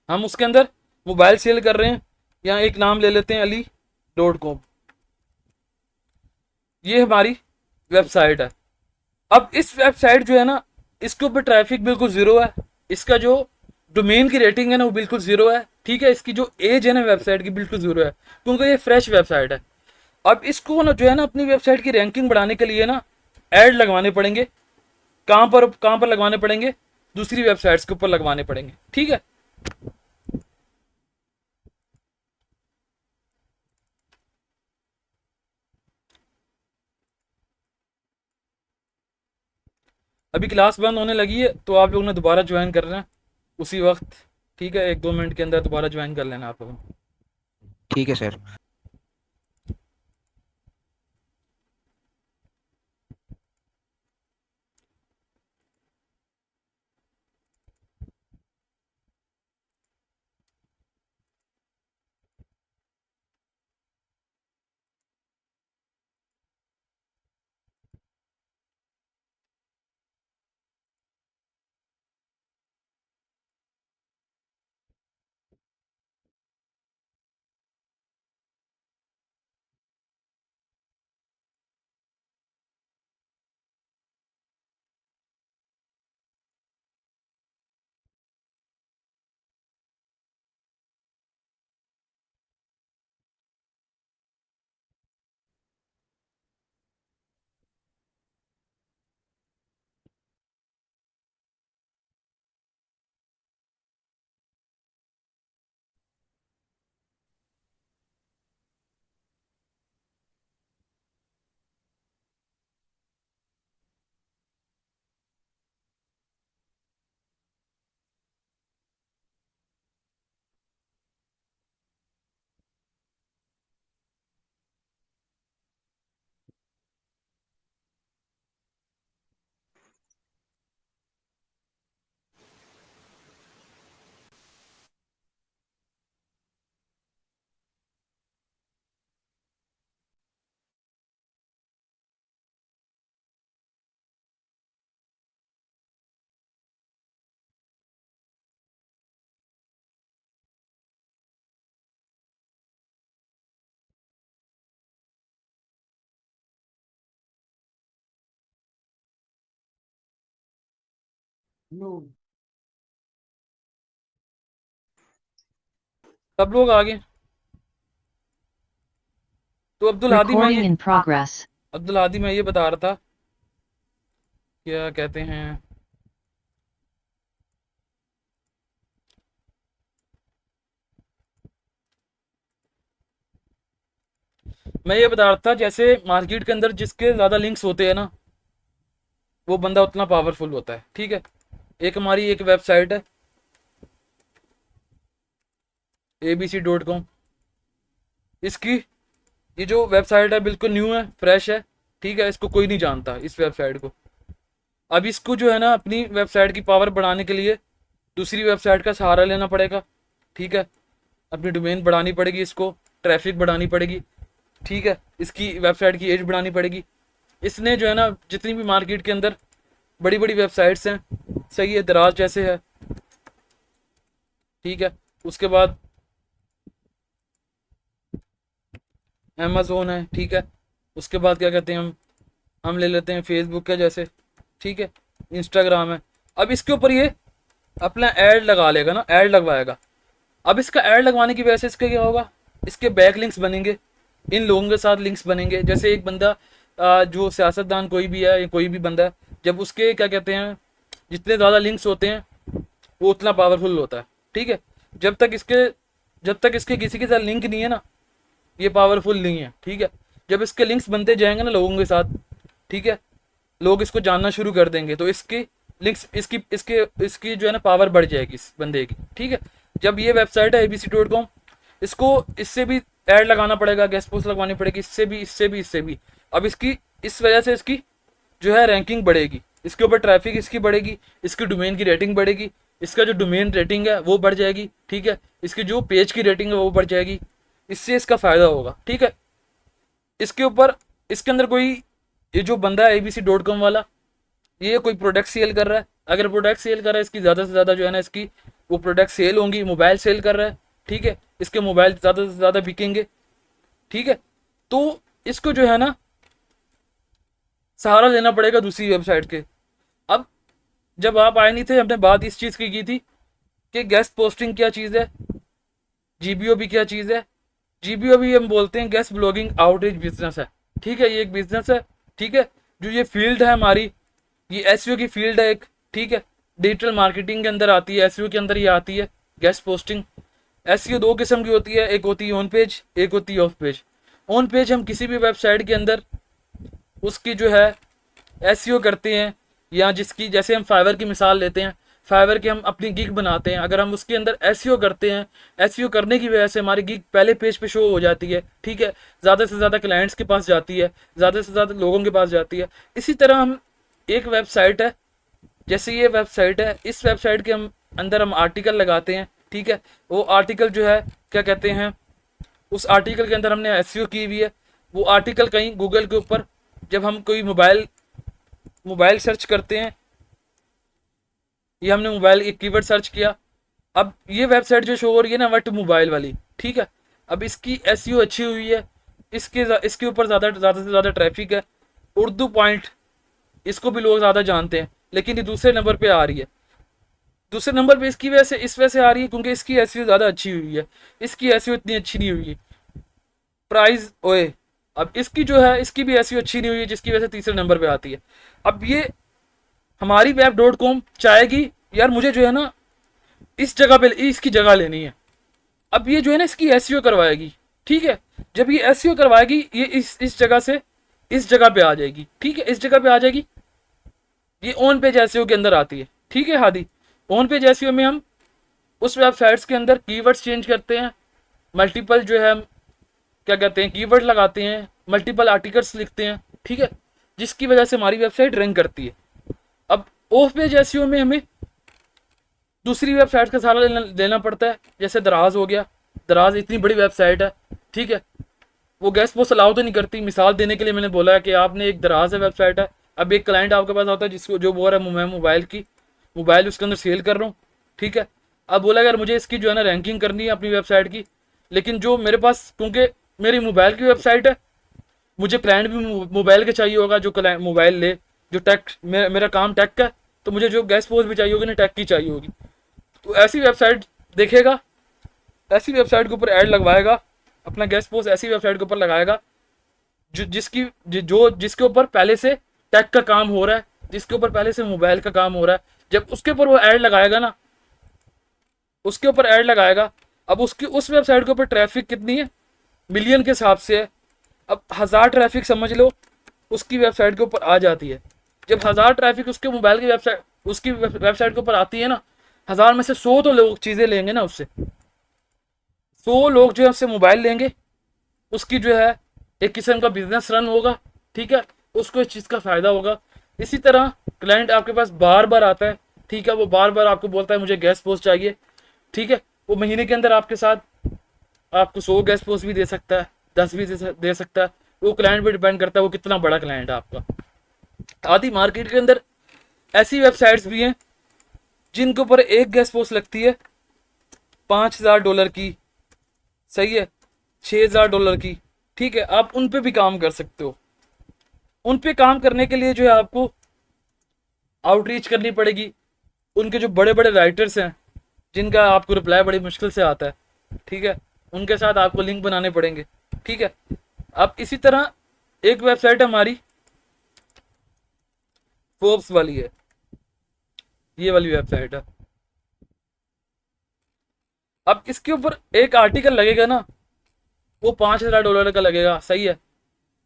Speaker 1: हम उसके अंदर मोबाइल सेल कर रहे हैं। यहाँ एक नाम ले लेते हैं Ali.com, ये हमारी वेबसाइट है। अब इस वेबसाइट जो है ना, इसके ऊपर ट्रैफिक बिल्कुल ज़ीरो है, इसका जो डोमेन की रेटिंग है ना वो बिल्कुल ज़ीरो है। ठीक है, इसकी जो एज है ना वेबसाइट की बिल्कुल ज़ीरो है, क्योंकि ये फ्रेश वेबसाइट है। अब इसको ना जो है ना अपनी वेबसाइट की रैंकिंग बढ़ाने के लिए ना ऐड लगवाने पड़ेंगे। कहाँ पर लगवाने पड़ेंगे? दूसरी वेबसाइट्स के ऊपर लगवाने पड़ेंगे, ठीक है। अभी क्लास बंद होने लगी है, तो आप लोगों ने दोबारा ज्वाइन करना है उसी वक्त, ठीक है। 1-2 मिनट के अंदर दोबारा ज्वाइन कर लेना आप लोगों ने।
Speaker 3: ठीक है सर।
Speaker 1: सब लोग आगे। तो
Speaker 2: Recording in progress.
Speaker 1: Abdul Hadi मैं ये बता रहा था, क्या कहते हैं, मैं ये बता रहा था जैसे मार्केट के अंदर जिसके ज़्यादा लिंक्स होते हैं ना, वो बंदा उतना पावरफुल होता है, ठीक है। एक हमारी एक वेबसाइट है abc.com। इसकी ये जो वेबसाइट है बिल्कुल न्यू है, फ्रेश है, ठीक है। इसको कोई नहीं जानता इस वेबसाइट को। अब इसको जो है ना अपनी वेबसाइट की पावर बढ़ाने के लिए दूसरी वेबसाइट का सहारा लेना पड़ेगा, ठीक है। अपनी डोमेन बढ़ानी पड़ेगी, इसको ट्रैफिक बढ़ानी पड़ेगी, ठीक है। इसकी वेबसाइट की एज बढ़ानी पड़ेगी। इसने जो है ना जितनी भी मार्केट के अंदर बड़ी बड़ी वेबसाइट्स हैं, सही है, दराज जैसे है, ठीक है। उसके बाद अमेज़ोन है, ठीक है। उसके बाद क्या कहते हैं, हम ले लेते हैं फेसबुक है जैसे, ठीक है। इंस्टाग्राम है। अब इसके ऊपर ये अपना ऐड लगा लेगा ना, ऐड लगवाएगा। अब इसका ऐड लगवाने की वजह से इसका क्या होगा, इसके बैक लिंक्स बनेंगे, इन लोगों के साथ लिंक्स बनेंगे। जैसे एक बंदा जो सियासतदान कोई भी है या कोई भी बंदा है, जब उसके क्या कहते हैं जितने ज़्यादा लिंक्स होते हैं वो उतना पावरफुल होता है, ठीक है। जब तक इसके जब तक इसके किसी के साथ लिंक नहीं है ना, ये पावरफुल नहीं है, ठीक है। जब इसके लिंक्स बनते जाएंगे ना लोगों के साथ, ठीक है, लोग इसको जानना शुरू कर देंगे, तो इसकी लिंक्स इसकी इसके इसकी जो है ना पावर बढ़ जाएगी इस बंदे की, ठीक है। जब ये वेबसाइट है abc.com, इसको इससे भी ऐड लगाना पड़ेगा, गेस्ट पोस्ट लगवानी पड़ेगी, इससे भी। अब इसकी इस वजह से इसकी जो है रैंकिंग बढ़ेगी, इसके ऊपर ट्रैफिक इसकी बढ़ेगी, इसकी डोमेन की रेटिंग बढ़ेगी, इसका जो डोमेन रेटिंग है वो बढ़ जाएगी, ठीक है। इसकी जो पेज की रेटिंग है वो बढ़ जाएगी, इससे इसका फ़ायदा होगा, ठीक है। इसके ऊपर इसके अंदर कोई ये जो बंदा है abc.com वाला, ये कोई प्रोडक्ट सेल कर रहा है। अगर प्रोडक्ट सेल कर रहा है, इसकी ज़्यादा से ज़्यादा जो है ना इसकी वो प्रोडक्ट सेल होंगी। मोबाइल सेल कर रहा है, ठीक है, इसके मोबाइल ज़्यादा से ज़्यादा बिकेंगे, ठीक है। तो इसको जो है ना सहारा लेना पड़ेगा दूसरी वेबसाइट के। अब जब आप आए नहीं थे, हमने बात इस चीज़ की थी कि गेस्ट पोस्टिंग क्या चीज़ है, GBOB क्या चीज़ है? GBOB हम बोलते हैं गेस्ट ब्लॉगिंग आउटरीच बिजनेस है, ठीक है, ये एक बिजनेस है, ठीक है। जो ये फील्ड है हमारी, ये एसईओ की फील्ड है एक, ठीक है, डिजिटल मार्केटिंग के अंदर आती है, एसईओ के अंदर ये आती है गेस्ट पोस्टिंग। एसईओ दो किस्म की होती है, एक होती है ऑन पेज, एक होती है ऑफ पेज। ऑन पेज हम किसी भी वेबसाइट के अंदर उसकी जो है एसईओ करते हैं, या जिसकी जैसे हम फाइवर की मिसाल लेते हैं, फाइवर के हम अपनी गिग बनाते हैं, अगर हम उसके अंदर एसईओ करते हैं, एसईओ करने की वजह से हमारी गिग पहले पेज पे शो हो जाती है, ठीक है, ज़्यादा से ज़्यादा क्लाइंट्स के पास जाती है, ज़्यादा से ज़्यादा लोगों के पास जाती है। इसी तरह हम एक वेबसाइट है, जैसे ये वेबसाइट है, इस वेबसाइट के हम अंदर हम आर्टिकल लगाते हैं, ठीक है, वो आर्टिकल जो है क्या कहते हैं, उस आर्टिकल के अंदर हमने एसईओ की हुई है। वो आर्टिकल कहीं गूगल के ऊपर जब हम कोई मोबाइल सर्च करते हैं, ये हमने मोबाइल एक कीवर्ड सर्च किया, अब ये वेबसाइट जो शो हो रही है ना वट मोबाइल वाली, ठीक है, अब इसकी एसईओ अच्छी हुई है, इसके ऊपर ज़्यादा से ज़्यादा ट्रैफिक है, उर्दू पॉइंट इसको भी लोग ज़्यादा जानते हैं, लेकिन ये दूसरे नंबर पे आ रही है। दूसरे नंबर पे इसकी वजह से इस वजह से आ रही है क्योंकि इसकी एसईओ ज़्यादा अच्छी हुई है, इसकी एसईओ इतनी अच्छी नहीं हुई है। प्राइस ओए, अब इसकी जो है इसकी भी एसईओ अच्छी नहीं हुई है, जिसकी वजह से तीसरे नंबर पे आती है। अब ये हमारी web.com चाहेगी यार मुझे जो है ना इस जगह पे इसकी जगह लेनी है, अब ये जो है ना इसकी एसईओ करवाएगी, ठीक है, जब ये एसईओ करवाएगी ये इस जगह से इस जगह पे आ जाएगी, ठीक है, इस जगह पे आ जाएगी, ये ऑन पेज एसईओ के अंदर आती है, ठीक है हादी। ऑन पेज एसईओ में हम उस वेबसाइट्स के अंदर कीवर्ड्स चेंज करते हैं, मल्टीपल जो है क्या कहते हैं कीवर्ड लगाते हैं, मल्टीपल आर्टिकल्स लिखते हैं, ठीक है, जिसकी वजह से हमारी वेबसाइट रैंक करती है। अब ऑफ पेज एसईओ में हमें दूसरी वेबसाइट का सहारा लेना पड़ता है, जैसे दराज हो गया, दराज इतनी बड़ी वेबसाइट है, ठीक है, वो गेस्ट पोस्ट अलाउ तो नहीं करती। मिसाल देने के लिए मैंने बोला है कि आपने एक दराज है वेबसाइट है, अब एक क्लाइंट आपके पास आता है जिसको जो बोल रहा है मैं मोबाइल उसके अंदर सेल कर रहा हूँ, ठीक है, अब बोला यार मुझे इसकी जो है ना रैंकिंग करनी है अपनी वेबसाइट की, लेकिन जो मेरे पास क्योंकि मेरी मोबाइल की वेबसाइट है, मुझे क्लाइंट भी मोबाइल के चाहिए होगा, जो क्लाइंट मोबाइल ले, जो टेक मेरा काम टेक का है, तो मुझे जो गेस्ट पोस्ट भी चाहिए होगी ना टेक की चाहिए होगी, तो ऐसी वेबसाइट देखेगा, ऐसी वेबसाइट के ऊपर ऐड लगवाएगा, अपना गेस्ट पोस्ट ऐसी वेबसाइट के ऊपर लगाएगा जिसके ऊपर पहले से टेक का काम हो रहा है, जिसके ऊपर पहले से मोबाइल का काम हो रहा है। जब उसके ऊपर वो ऐड लगाएगा ना, उसके ऊपर ऐड लगाएगा, अब उसकी उस वेबसाइट के ऊपर ट्रैफिक कितनी है, मिलियन के हिसाब से है, अब 1000 ट्रैफिक समझ लो उसकी वेबसाइट के ऊपर आ जाती है। जब 1000 ट्रैफिक उसके मोबाइल की वेबसाइट उसकी वेबसाइट के ऊपर आती है ना, 1000 में से 100 तो लोग चीज़ें लेंगे ना उससे, 100 लोग जो है उससे मोबाइल लेंगे, उसकी जो है एक किस्म का बिजनेस रन होगा, ठीक है, उसको इस चीज़ का फ़ायदा होगा। इसी तरह क्लाइंट आपके पास बार बार आता है, ठीक है, वो बार बार आपको बोलता है मुझे गेस्ट पोस्ट चाहिए, ठीक है, वो महीने के अंदर आपके साथ आपको 100 गेस्ट पोस्ट भी दे सकता है, 10 भी दे सकता है, वो क्लाइंट पे डिपेंड करता है वो कितना बड़ा क्लाइंट है आपका। आधी मार्केट के अंदर ऐसी वेबसाइट्स भी हैं जिनके ऊपर एक गेस्ट पोस्ट लगती है $5000 की, सही है, $6000 की, ठीक है, आप उन पे भी काम कर सकते हो। उन पे काम करने के लिए जो है आपको आउटरीच करनी पड़ेगी, उनके जो बड़े बड़े राइटर्स हैं जिनका आपको रिप्लाई बड़ी मुश्किल से आता है, ठीक है, उनके साथ आपको लिंक बनाने पड़ेंगे, ठीक है। अब इसी तरह एक वेबसाइट हमारी फोर्ब्स वाली है, ये वाली वेबसाइट है, अब इसके ऊपर एक आर्टिकल लगेगा ना, वो $5000 का लगेगा, सही है,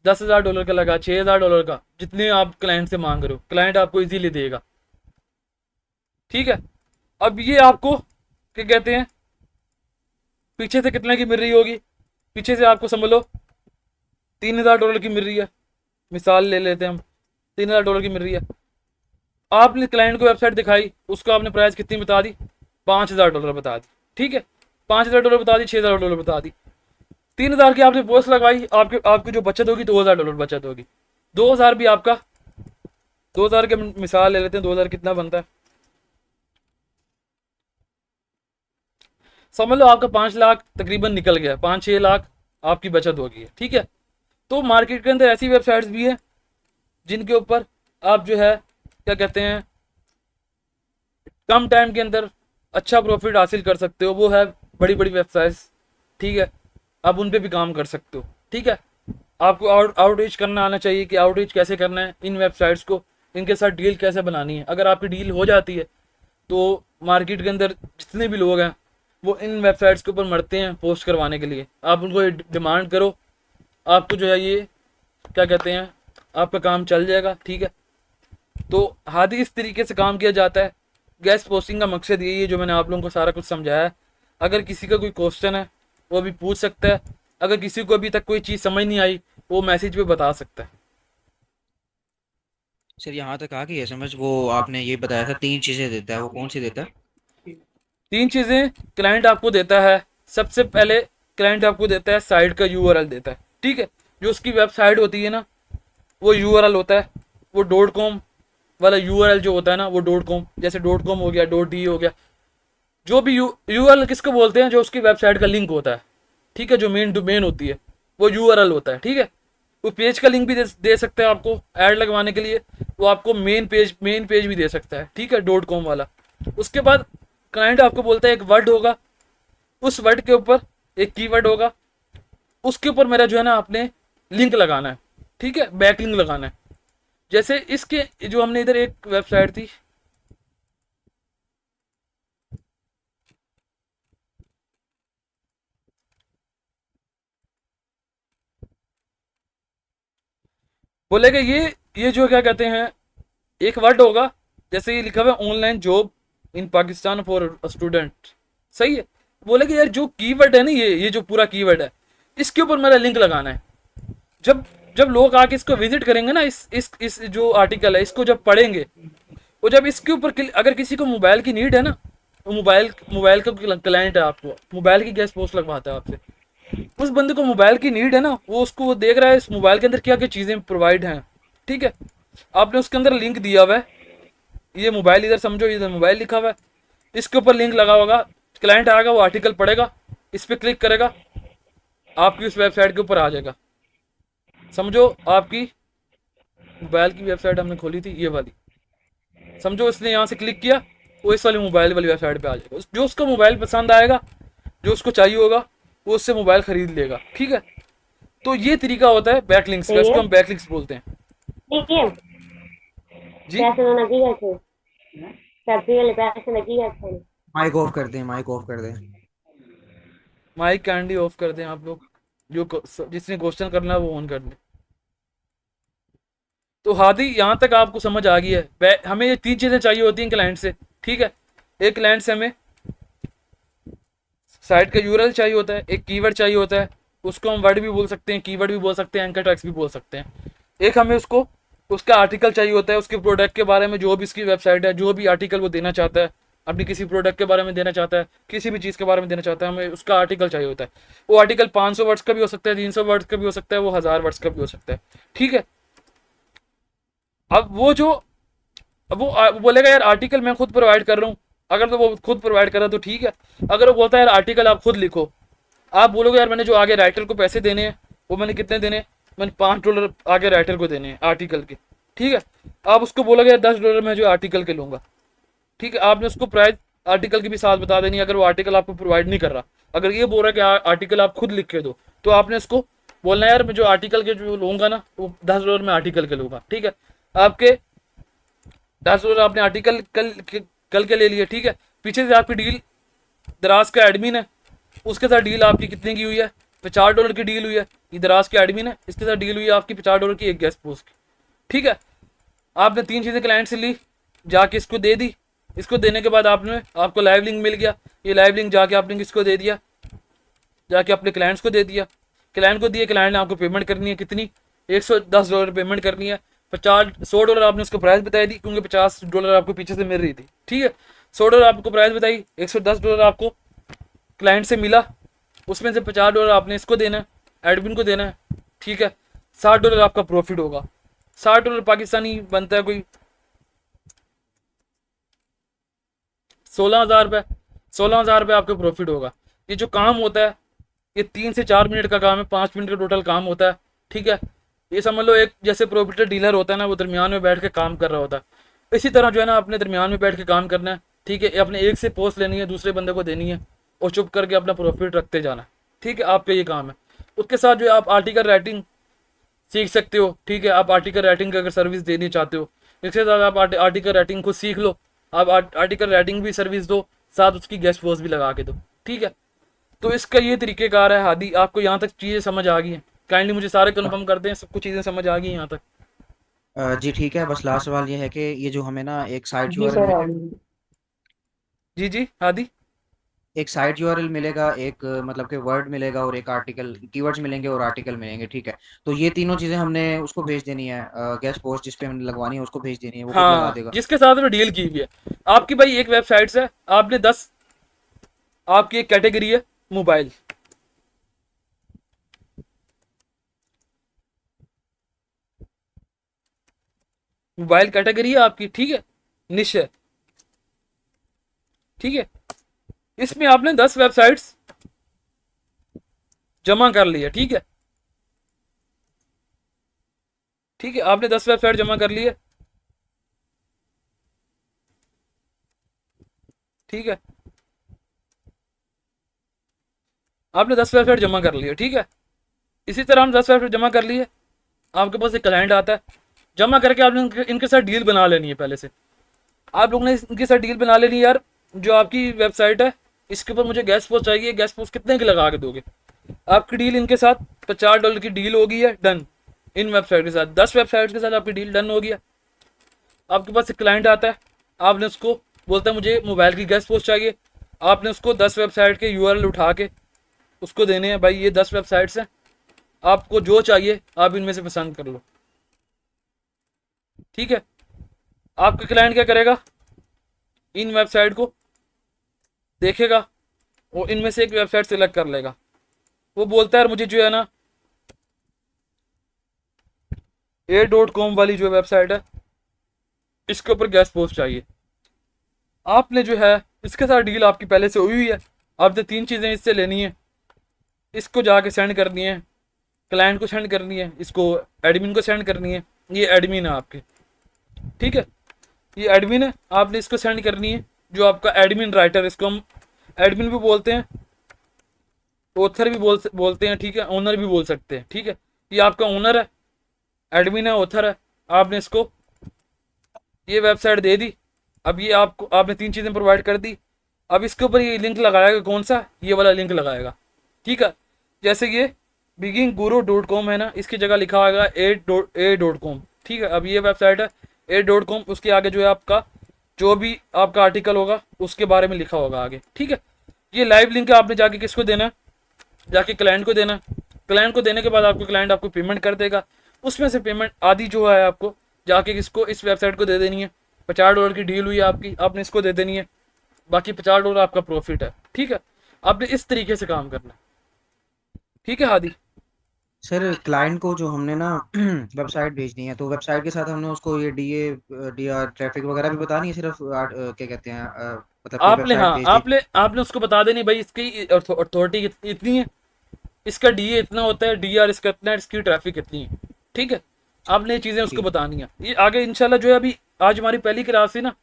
Speaker 1: $10,000 का लगा, $6000 का, जितने आप क्लाइंट से मांग रहे हो क्लाइंट आपको इजीली देगा, ठीक है। अब ये आपको क्या कहते हैं पीछे से कितने की मिल रही होगी, पीछे से आपको समझ लो $3000 की मिल रही है, मिसाल ले लेते हैं हम, $3000 की मिल रही है। आपने क्लाइंट को वेबसाइट दिखाई, उसको आपने प्राइस कितनी बता दी, $5000 बता दी, ठीक है, $5000 बता दी, $6000 बता दी, 3000 की आपने पोस्ट लगवाई, आपकी जो बचत होगी $2000 बचत होगी, 2000 भी आपका, 2000 के मिसाल ले लेते हैं, 2000 कितना बनता है, समझ लो आपका 5 लाख तकरीबन निकल गया, 5-6 लाख आपकी बचत होगी है, ठीक है। तो मार्केट के अंदर ऐसी वेबसाइट्स भी है जिनके ऊपर आप जो है क्या कहते हैं कम टाइम के अंदर अच्छा प्रॉफिट हासिल कर सकते हो, वो है बड़ी बड़ी वेबसाइट्स, ठीक है, आप उन पे भी काम कर सकते हो। ठीक है, आपको आउटरीच करना आना चाहिए कि आउटरीच कैसे करना है इन वेबसाइट्स को, इनके साथ डील कैसे बनानी है। अगर आपकी डील हो जाती है तो मार्केट के अंदर जितने भी लोग हैं वो इन वेबसाइट्स के ऊपर मरते हैं पोस्ट करवाने के लिए। आप उनको डिमांड करो, आपको जो है ये क्या कहते हैं, आपका काम चल जाएगा। ठीक है, तो हादी इस तरीके से काम किया जाता है। गेस्ट पोस्टिंग का मकसद यही है जो मैंने आप लोगों को सारा कुछ समझाया है। अगर किसी का कोई क्वेश्चन है वो भी पूछ सकता है, अगर किसी को अभी तक कोई चीज़ समझ नहीं आई वो मैसेज पे बता सकता है।
Speaker 3: सर यहाँ तक आ गई है समझ। वो आपने ये बताया था 3 चीजें देता है, वो कौन सी देता है?
Speaker 1: 3 चीज़ें क्लाइंट आपको देता है। सबसे पहले क्लाइंट आपको देता है साइट का यूआरएल देता है। ठीक है, जो उसकी वेबसाइट होती है ना वो यूआरएल होता है। वो डॉट कॉम वाला यूआरएल जो होता है ना वो डॉट कॉम, जैसे डॉट कॉम हो गया, डॉट डी हो गया, जो भी यूआरएल किसको बोलते हैं, जो उसकी वेबसाइट का लिंक होता है। ठीक है, जो मेन डोमेन होती है वो यूआरएल होता है। ठीक है, वो पेज का लिंक भी दे सकते हैं आपको ऐड लगवाने के लिए, वो आपको मेन पेज भी दे सकता है। ठीक है, डॉट कॉम वाला। उसके बाद क्लाइंट आपको बोलता है एक वर्ड होगा, उस वर्ड के ऊपर एक कीवर्ड होगा, उसके ऊपर मेरा जो है ना आपने लिंक लगाना है। ठीक है, बैक लिंक लगाना है। जैसे इसके जो हमने इधर एक वेबसाइट थी, बोलेगा ये जो क्या कहते हैं एक वर्ड होगा, जैसे ये लिखा हुआ है online job in Pakistan for student. सही है, बोलेगा यार जो कीवर्ड है ना ये जो पूरा कीवर्ड है इसके ऊपर मेरा लिंक लगाना है। जब जब लोग आके इसको विजिट करेंगे ना, इस जो आर्टिकल है इसको जब पढ़ेंगे, वो जब इसके ऊपर अगर किसी को मोबाइल की नीड है ना, वो मोबाइल का क्लाइंट है, आपको मोबाइल की गेस्ट पोस्ट लगवाता है आपसे, उस बंदे को मोबाइल की नीड है ना, वो उसको वो देख रहा है इस मोबाइल के अंदर क्या क्या चीज़ें प्रोवाइड हैं। ठीक है, आपने उसके अंदर लिंक दिया हुआ है, ये मोबाइल इधर समझो, इधर मोबाइल लिखा हुआ है, इसके ऊपर लिंक लगा होगा, क्लाइंट आएगा वो आर्टिकल पढ़ेगा, इस पर क्लिक करेगा, आपकी उस वेबसाइट के ऊपर आ जाएगा। समझो आपकी मोबाइल की वेबसाइट हमने खोली थी ये वाली, समझो इसने यहाँ से क्लिक किया, वो इस वाली मोबाइल वाली वेबसाइट पे आ जाएगा। जो उसको मोबाइल पसंद आएगा, जो उसको चाहिए होगा, वो उससे मोबाइल खरीद लेगा। ठीक है, तो ये तरीका होता है बैकलिंक्स का, इसको हम बैकलिंक्स बोलते हैं।
Speaker 4: ठीक है,
Speaker 1: जी,
Speaker 4: पैसे तो लगी गए थे, सब्जी वाले पैसे लगी गए थे।
Speaker 3: माइक ऑफ कर दें, माइक ऑफ कर दें।
Speaker 1: माइक कैंडी ऑफ कर दें आप लोग, जिसने क्वेश्चन करना है वो ऑन कर दें। तो हादी यहाँ तक आपको समझ आ गई है। हमें ये 3 चीज़ें चाहिए होती हैं क्लाइंट से। ठीक है, एक क्लाइंट से हमें साइट का यूआरएल चाहिए होता है, एक कीवर्ड चाहिए होता है, उसको हम वर्ड भी बोल सकते हैं, कीवर्ड भी बोल सकते हैं, एंकर टैग्स भी बोल सकते हैं। एक हमें उसको उसका आर्टिकल चाहिए होता है, उसके प्रोडक्ट के बारे में, जो भी इसकी वेबसाइट है, जो भी आर्टिकल वो देना चाहता है, अपनी किसी प्रोडक्ट के बारे में देना चाहता है, किसी भी चीज़ के बारे में देना चाहता है, हमें उसका आर्टिकल चाहिए होता है। वो आर्टिकल 500 वर्ड्स का भी हो सकता है, 300 वर्ड्स का भी हो सकता है, वो 1000 वर्ड्स का भी हो सकता है। ठीक है, अब वो बोलेगा यार आर्टिकल मैं खुद प्रोवाइड कर रहा हूँ, अगर तो वो खुद प्रोवाइड कर रहा है तो ठीक है। अगर वो बोलता है यार आर्टिकल आप खुद लिखो, आप बोलोगे यार मैंने जो आगे राइटर को पैसे देने हैं, वो मैंने कितने देने हैं, मैंने $5 आगे राइटर को देने हैं आर्टिकल के। ठीक है, आप उसको बोलोगे यार $10 मैं जो आर्टिकल के लूँगा। ठीक है, आपने उसको प्राइस आर्टिकल की भी साथ बता देनी है। अगर वो आर्टिकल आपको प्रोवाइड नहीं कर रहा, अगर ये बोल रहा है कि आर्टिकल आप खुद लिख के दो, तो आपने उसको बोलना है यार मैं जो आर्टिकल के जो लूँगा ना वो $10 में आर्टिकल के लूँगा। ठीक है, आपके $10 आपने आर्टिकल कल के ले लिए। ठीक है, पीछे से आपकी डील दराज का एडमिन है, उसके साथ डील आपकी कितने की हुई है, $50 की डील हुई है। ये दराज के एडमिन है, इसके साथ डील हुई है आपकी $50 की एक गेस्ट पोस्ट की। ठीक है, आपने 3 चीज़ें क्लाइंट से ली, जाके इसको दे दी, इसको देने के बाद आपको लाइव लिंक मिल गया, ये लाइव लिंक जाके आपने किसको दे दिया, जाके अपने क्लाइंट्स को दे दिया। क्लाइंट को दिए, क्लाइंट ने आपको पेमेंट करनी है कितनी, $110 पेमेंट करनी है। $100 आपने उसको प्राइस बताई दी, क्योंकि $50 आपको पीछे से मिल रही थी। ठीक है, $100 आपको प्राइस बताई, $110 आपको क्लाइंट से मिला, उसमें से $50 आपने इसको देना है, एडमिन को देना है। ठीक है, $60 आपका प्रॉफिट होगा। $60 पाकिस्तानी बनता है कोई 16,000 रुपये। 16,000 रुपये आपका प्रॉफिट होगा। ये जो काम होता है ये 3 से 4 मिनट का काम है, 5 मिनट का टोटल काम होता है। ठीक है, ये समझ लो एक जैसे प्रोपीटर डीलर होता है ना, वो दरमियान में बैठ के काम कर रहा होता है, इसी तरह जो है ना अपने दरमियान में बैठ के काम करना है। ठीक है, अपने एक से पोस्ट लेनी है, दूसरे बंदे को देनी है, और चुप करके अपना प्रॉफिट रखते जाना है। ठीक है, आपका ये काम है। उसके साथ जो है आप आर्टिकल राइटिंग सीख सकते हो, ठीक है। आप आर्टिकल राइटिंग की अगर सर्विस देनी चाहते हो, इसके साथ आप आर्टिकल राइटिंग को सीख लो, आप आर्टिकल राइटिंग भी सर्विस दो, साथ उसकी गेस्ट पोस्ट भी लगा के दो, ठीक है। तो इसका ये तरीक़ेकार है। हादी, आपको यहाँ तक चीज़ें समझ आ गई हैं? काइंडली मुझे सारे कन्फर्म कर दें, सब कुछ चीज़ें समझ आ गई हैं यहाँ तक?
Speaker 3: जी ठीक है, बस लास्ट सवाल ये है कि ये जो हमें ना एक साइट
Speaker 4: जी
Speaker 3: यूआरएल
Speaker 4: सर
Speaker 3: मिले,
Speaker 4: ऑलरेडी।
Speaker 1: जी जी हादी।
Speaker 3: एक साइट यूआरएल मिलेगा, एक मतलब कि वर्ड मिलेगा, और एक आर्टिकल कीवर्ड्स मिलेंगे और आर्टिकल मिलेंगे, ठीक है। तो ये तीनों चीजें हमने उसको भेज देनी है, गेस्ट पोस्ट जिस पे हमने लगवानी है उसको भेज देनी है, वो खुद लगा
Speaker 1: हाँ,
Speaker 3: देगा।
Speaker 1: जिसके साथ में डील की हुई है आपकी भाई, एक वेबसाइट से आपने 10, आपकी एक कैटेगरी है मोबाइल, मोबाइल कैटेगरी है आपकी, ठीक है, निश है, ठीक है। इसमें आपने 10 वेबसाइट्स जमा कर ली है, ठीक है, ठीक है। आपने 10 वेबसाइट जमा कर ली है, ठीक है। आपने 10 वेबसाइट जमा कर ली है, ठीक है। इसी तरह हम 10 वेबसाइट जमा कर ली है, आपके पास एक क्लाइंट आता है, जमा करके आपने इनके साथ डील बना लेनी है। पहले से आप लोग ने इनके साथ डील बना लेनी है, यार जो आपकी वेबसाइट है इसके ऊपर मुझे गेस्ट पोस्ट चाहिए, गेस्ट पोस्ट कितने की लगा के दोगे? आपकी डील इनके साथ $50 की डील होगी है, डन। इन वेबसाइट के साथ 10 वेबसाइट के साथ आपकी डील डन हो गया। आपके पास एक क्लाइंट आता है, आपने उसको बोलता है मुझे मोबाइल की गेस्ट पोस्ट चाहिए, आपने उसको 10 वेबसाइट के यूआरएल उठा के उसको देने हैं, भाई ये 10 वेबसाइट्स हैं, आपको जो चाहिए आप इनमें से पसंद कर लो, ठीक है। आपका क्लाइंट क्या करेगा? इन वेबसाइट को देखेगा और इनमें से एक वेबसाइट सेलेक्ट कर लेगा। वो बोलता है मुझे जो है ना A.com वाली जो वेबसाइट है इसके ऊपर गेस्ट पोस्ट चाहिए। आपने जो है इसके साथ डील आपकी पहले से हुई है, आपने 3 चीज़ें इससे लेनी है, इसको जाके सेंड करनी है, क्लाइंट को सेंड करनी है, इसको एडमिन को सेंड करनी है। ये एडमिन है आपके, ठीक है, ये एडमिन है, आपने इसको सेंड करनी है। जो आपका एडमिन राइटर, इसको हम एडमिन भी बोलते हैं, ऑथर भी बोलते हैं, ठीक है, ओनर भी बोल सकते हैं, ठीक है। ये आपका ओनर है, एडमिन है, ऑथर है। आपने इसको ये वेबसाइट दे दी, अब ये आपको आपने 3 चीज़ें प्रोवाइड कर दी। अब इसके ऊपर ये लिंक लगाएगा, कौन सा? ये वाला लिंक लगाएगा, ठीक है। जैसे ये biginguru.com है ना, इसकी जगह लिखा होगा A.com, ठीक है। अब ये वेबसाइट है A.com, उसके आगे जो है आपका जो भी आपका आर्टिकल होगा उसके बारे में लिखा होगा आगे, ठीक है। ये लाइव लिंक है, आपने जाके किसको देना है? जाके क्लाइंट को देना। क्लाइंट को देने के बाद आपको क्लाइंट आपको पेमेंट कर देगा, उसमें से पेमेंट आधी जो है आपको जाके किसको? इस वेबसाइट को दे देनी है। $50 की डील हुई है आपकी, आपने इसको दे देनी है, बाकी $50 आपका प्रॉफिट है, ठीक है। आपने इस तरीके से काम करना है, ठीक है हादी।
Speaker 3: सर क्लाइंट को जो हमने ना वेबसाइट भेजनी है, तो वेबसाइट के साथ हमने उसको ये डीआर ट्रैफिक वगैरह भी बतानी है, सिर्फ क्या कहते हैं, मतलब कि
Speaker 1: आपने,
Speaker 3: वेबसाइट
Speaker 1: हाँ,
Speaker 3: भेज दी।
Speaker 1: आपने उसको बता देनी भाई इसकी अथॉरिटी इतनी है, इसका डीए इतना होता है, डीआर इसका इतना है, इसकी ट्रैफिक इतनी है, ठीक है। आपने ये चीज़ें उसको
Speaker 3: ठीक।
Speaker 1: बतानी है। ये आगे इंशाल्लाह जो है, अभी आज हमारी पहली क्लास थी ना,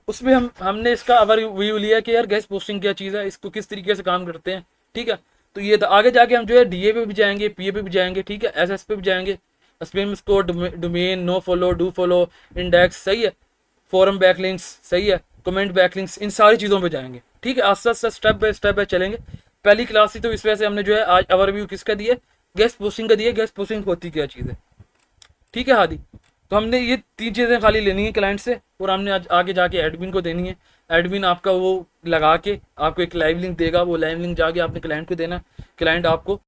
Speaker 1: उसमें हमने इसका ओवरव्यू लिया कि यार गेस्ट पोस्टिंग क्या चीज़ है, इसको किस तरीके से काम करते हैं, ठीक है। तो ये तो आगे जाके हम जो है डीए पे भी जाएंगे, पीए पे भी जाएंगे, ठीक है, एसएस पे भी जाएंगे, spam score, domain, no follow, do follow, index, सही है, फोरम बैकलिंक्स, सही है, कमेंट बैकलिंक्स, इन सारी चीज़ों पे जाएंगे, ठीक है। आस्ते आस्ते स्टेप बाय चलेंगे। पहली क्लास थी तो इस वजह से हमने जो है आज ओवरव्यू किसका दिया? गेस्ट पोस्टिंग का दिया। गेस्ट पोस्टिंग होती क्या चीज़ है, ठीक है हादी। तो हमने ये 3 चीज़ें खाली लेनी है क्लाइंट से, और हमने आज आगे जाके एडमिन को देनी है। एडमिन आपका वो लगा के आपको एक लाइव लिंक देगा, वो लाइव लिंक जाके आपने क्लाइंट को देना, क्लाइंट आपको